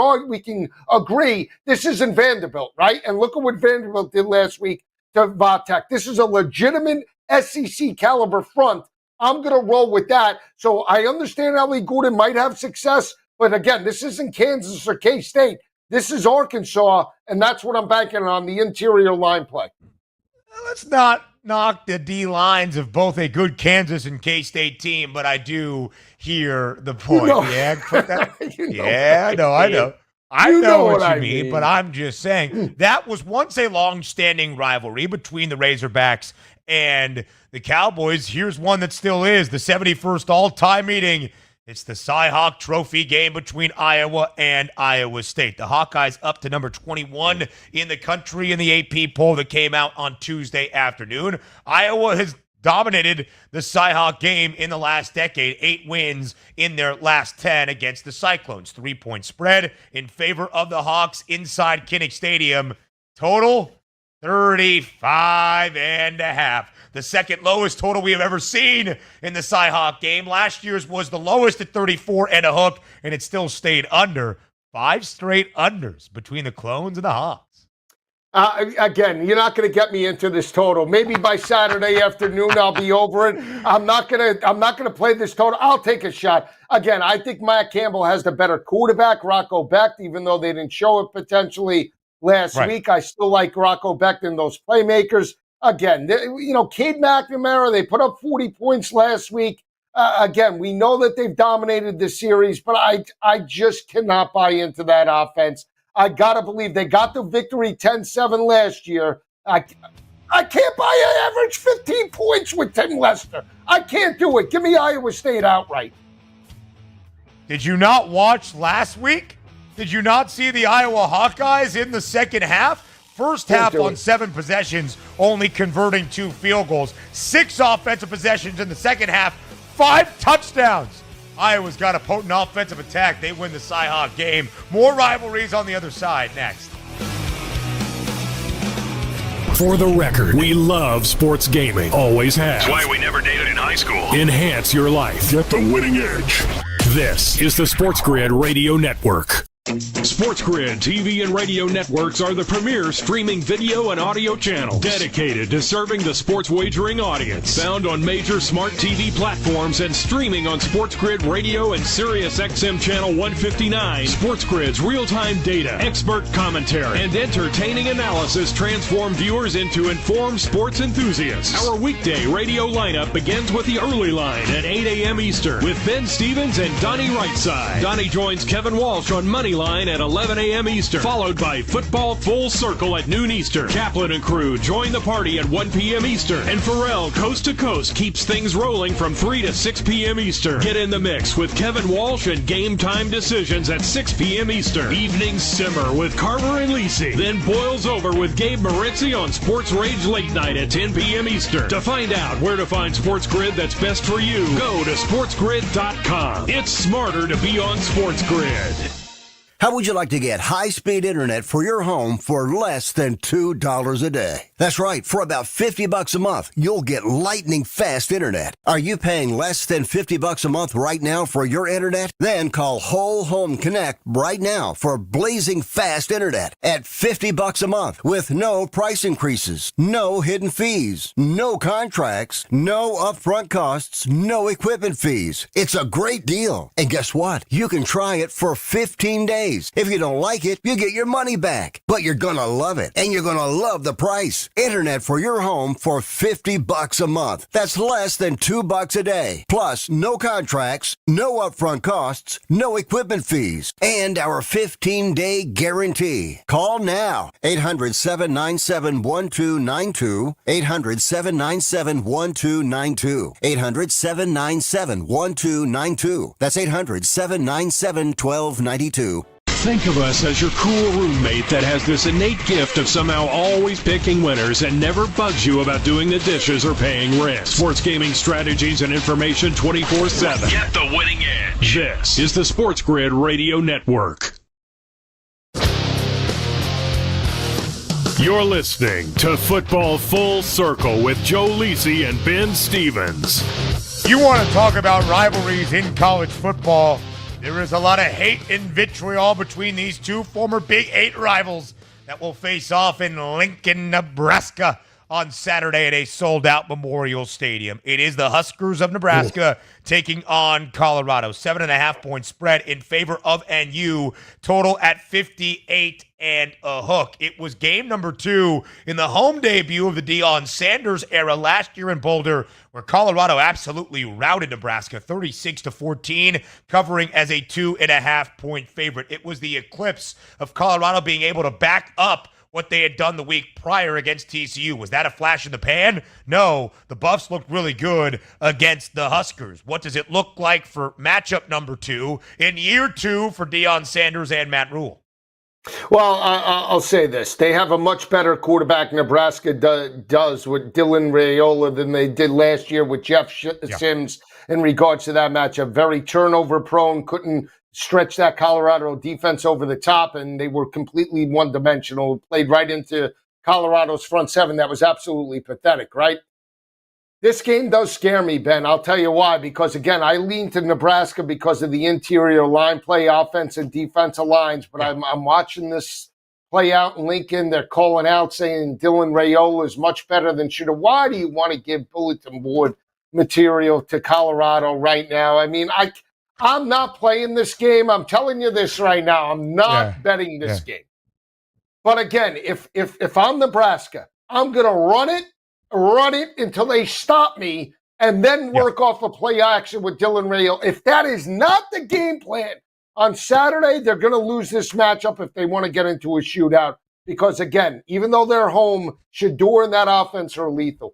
agree this isn't Vanderbilt, right? And look at what Vanderbilt did last week to Vatech. This is a legitimate SEC caliber front. I'm going to roll with that. So I understand Ellie Gordon might have success, but again, this isn't Kansas or K-State. This is Arkansas, and that's what I'm banking on, the interior line play. Let's not knock the D lines of both a good Kansas and K-State team, but I do hear the point. Yeah, I know. I know what you mean, but I'm just saying that was once a long-standing rivalry between the Razorbacks and the Cowboys. Here's one that still is, the 71st all-time meeting. It's the Cy-Hawk Trophy game between Iowa and Iowa State. The Hawkeyes up to number 21 in the country in the AP poll that came out on Tuesday afternoon. Iowa has dominated the Cy-Hawk game in the last decade. 8 wins in their last 10 against the Cyclones. 3-point spread in favor of the Hawks inside Kinnick Stadium. Total 35.5. The second lowest total we have ever seen in the Cy-Hawk game. Last year's was the lowest at 34 and a hook, and it still stayed under. 5 straight unders between the Clones and the Hawks. Again, you're not going to get me into this total. Maybe by Saturday afternoon I'll be over it. I'm not going to play this total. I'll take a shot. Again, I think Matt Campbell has the better quarterback, Rocco Becht, even though they didn't show it potentially last week. I still like Rocco Becht and those playmakers. Again, Cade McNamara, they put up 40 points last week. Again, we know that they've dominated the series, but I just cannot buy into that offense. I got to believe they got the victory 10-7 last year. I can't buy an average 15 points with Tim Lester. I can't do it. Give me Iowa State outright. Did you not watch last week? Did you not see the Iowa Hawkeyes in the second half? First half on 7 possessions, only converting 2 field goals. 6 offensive possessions in the second half, 5 touchdowns. Iowa's got a potent offensive attack. They win the Cy-Hawk game. More rivalries on the other side next. For the record, we love sports gaming. Always have. That's why we never dated in high school. Enhance your life. Get the winning edge. This is the SportsGrid Radio Network. SportsGrid TV and radio networks are the premier streaming video and audio channels dedicated to serving the sports wagering audience. Found on major smart TV platforms and streaming on SportsGrid Radio and SiriusXM Channel 159. SportsGrid's real-time data, expert commentary, and entertaining analysis transform viewers into informed sports enthusiasts. Our weekday radio lineup begins with the early line at 8 a.m. Eastern with Ben Stevens and Donnie Rightside. Donnie joins Kevin Walsh on Moneyline at 11 a.m. Eastern, followed by Football Full Circle at noon Eastern. Kaplan and crew join the party at 1 p.m. Eastern. And Pharrell Coast to Coast keeps things rolling from 3 to 6 p.m. Eastern. Get in the mix with Kevin Walsh and Game Time Decisions at 6 p.m. Eastern. Evenings simmer with Carver and Lisi. Then boils over with Gabe Moritzi on Sports Rage Late Night at 10 p.m. Eastern. To find out where to find SportsGrid that's best for you, go to sportsgrid.com. It's smarter to be on SportsGrid. How would you like to get high-speed internet for your home for less than $2 a day? That's right. For about $50 a month, you'll get lightning-fast internet. Are you paying less than $50 a month right now for your internet? Then call Whole Home Connect right now for blazing fast internet at $50 a month with no price increases, no hidden fees, no contracts, no upfront costs, no equipment fees. It's a great deal. And guess what? You can try it for 15 days. If you don't like it, you get your money back. But you're gonna love it, and you're gonna love the price. Internet for your home for $50 a month. That's less than $2 a day. Plus, no contracts, no upfront costs, no equipment fees, and our 15-day guarantee. Call now. 800-797-1292. 800-797-1292. 800-797-1292. That's 800-797-1292. Think of us as your cool roommate that has this innate gift of somehow always picking winners and never bugs you about doing the dishes or paying rent. Sports gaming strategies and information 24/7. Get the winning edge. This is the SportsGrid Radio Network. You're listening to Football Full Circle with Joe Lisi and Ben Stevens. You want to talk about rivalries in college football? There is a lot of hate and vitriol between these two former Big 8 rivals that will face off in Lincoln, Nebraska on Saturday at a sold-out Memorial Stadium. It is the Huskers of Nebraska taking on Colorado. 7.5-point spread in favor of NU. Total at 58 and a hook. It was game number 2 in the home debut of the Deion Sanders era last year in Boulder, where Colorado absolutely routed Nebraska 36-14, covering as a 2.5-point favorite. It was the eclipse of Colorado being able to back up what they had done the week prior against TCU. Was that a flash in the pan? No, the Buffs looked really good against the Huskers. What does it look like for matchup number 2 in year 2 for Deion Sanders and Matt Rule? Well, I'll say this. They have a much better quarterback, Nebraska does, with Dylan Raiola than they did last year with Jeff Sims in regards to that matchup. Very turnover prone, couldn't stretch that Colorado defense over the top, and they were completely one-dimensional, played right into Colorado's front seven. That was absolutely pathetic, right? This game does scare me, Ben. I'll tell you why. Because, again, I lean to Nebraska because of the interior line play, offense and defensive lines. But I'm watching this play out in Lincoln. They're calling out saying Dylan Raiola is much better than Shooter. Why do you want to give bulletin board material to Colorado right now? I mean, I'm not playing this game. I'm telling you this right now. I'm not betting this game. But, again, if I'm Nebraska, I'm going to run it until they stop me, and then work off the play action with Dylan Raiola. If that is not the game plan on Saturday, they're going to lose this matchup if they want to get into a shootout. Because, again, even though they're home, Shador and that offense are lethal.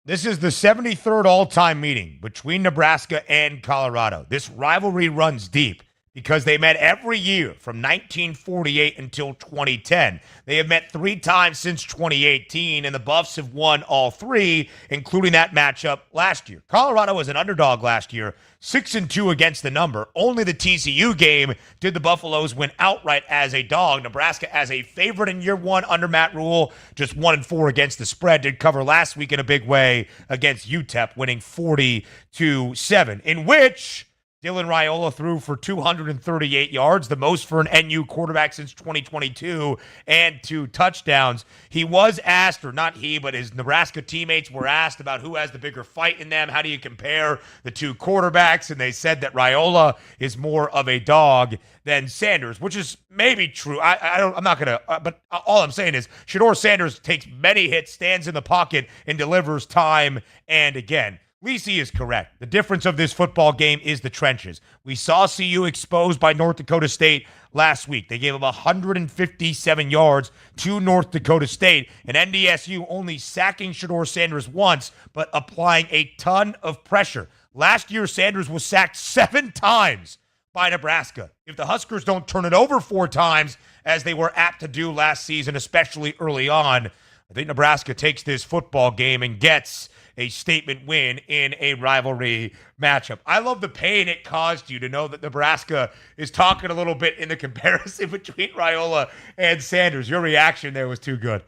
This is the 73rd all-time meeting between Nebraska and Colorado. This rivalry runs deep because they met every year from 1948 until 2010. They have met 3 times since 2018, and the Buffs have won all 3, including that matchup last year. Colorado was an underdog last year, 6-2 against the number. Only the TCU game did the Buffaloes win outright as a dog. Nebraska as a favorite in year 1 under Matt Rule, just 1-4 against the spread. Did cover last week in a big way against UTEP, winning 40-7, in which Dylan Raiola threw for 238 yards, the most for an NU quarterback since 2022, and 2 touchdowns. He was asked, or not he, but his Nebraska teammates were asked about who has the bigger fight in them. How do you compare the 2 quarterbacks? And they said that Raiola is more of a dog than Sanders, which is maybe true. I'm not going to, but all I'm saying is Shador Sanders takes many hits, stands in the pocket, and delivers time and again. Lisi is correct. The difference of this football game is the trenches. We saw CU exposed by North Dakota State last week. They gave up 157 yards to North Dakota State, and NDSU only sacking Shador Sanders once, but applying a ton of pressure. Last year, Sanders was sacked 7 times by Nebraska. If the Huskers don't turn it over 4 times, as they were apt to do last season, especially early on, I think Nebraska takes this football game and gets a statement win in a rivalry matchup. I love the pain it caused you to know that Nebraska is talking a little bit in the comparison between Raiola and Sanders. Your reaction there was too good.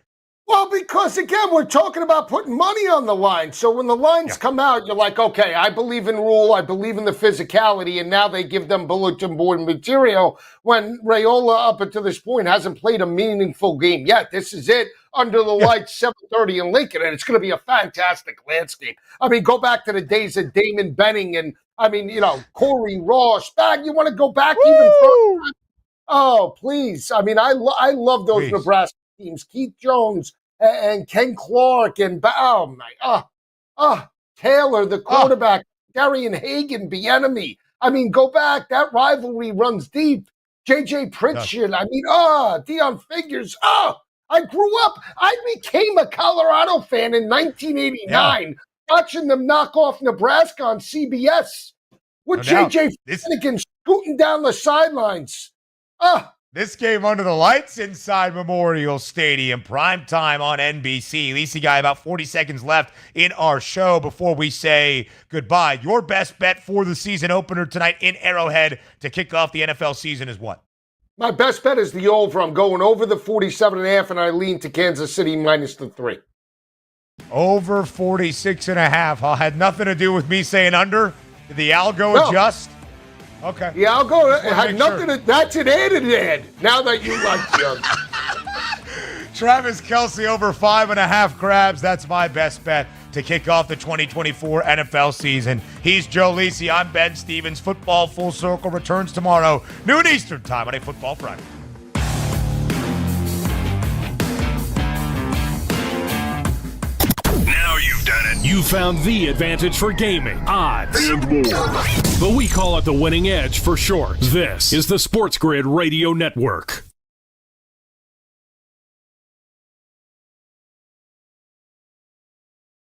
Well, because, again, we're talking about putting money on the line. So when the lines come out, you're like, okay, I believe in Rule, I believe in the physicality, and now they give them bulletin board material when Raiola, up until this point, hasn't played a meaningful game yet. This is it, under the lights, 7:30 in Lincoln, and it's going to be a fantastic landscape. I mean, go back to the days of Damon Benning and, Corey Ross. You want to go back even further? Oh, please. I mean, I love those Nebraska teams. Keith Jones and Ken Clark and Taylor, the quarterback, Darian Hagan, Bieniemy. I mean, go back. That rivalry runs deep. J.J. Pritchard. I mean, Deion Figures. I grew up. I became a Colorado fan in 1989, watching them knock off Nebraska on CBS with J.J. Finnegan scooting down the sidelines. This game under the lights inside Memorial Stadium, prime time on NBC. Lisi Guy, about 40 seconds left in our show before we say goodbye. Your best bet for the season opener tonight in Arrowhead to kick off the NFL season is what? My best bet is the over. I'm going over the 47.5, and I lean to Kansas City minus the 3. Over 46.5. Had nothing to do with me saying under. Did the algo adjust? Okay. Yeah, I'll go. It Just wanna had make nothing. sure. That's an added ad. Now that you like Young. Travis Kelce over 5.5 grabs. That's my best bet to kick off the 2024 NFL season. He's Joe Lisi. I'm Ben Stevens. Football Full Circle returns tomorrow, noon Eastern time on a Football Friday. Now you've done it. You found the advantage for gaming, odds, and more. But we call it the winning edge for short. This is the SportsGrid Radio Network.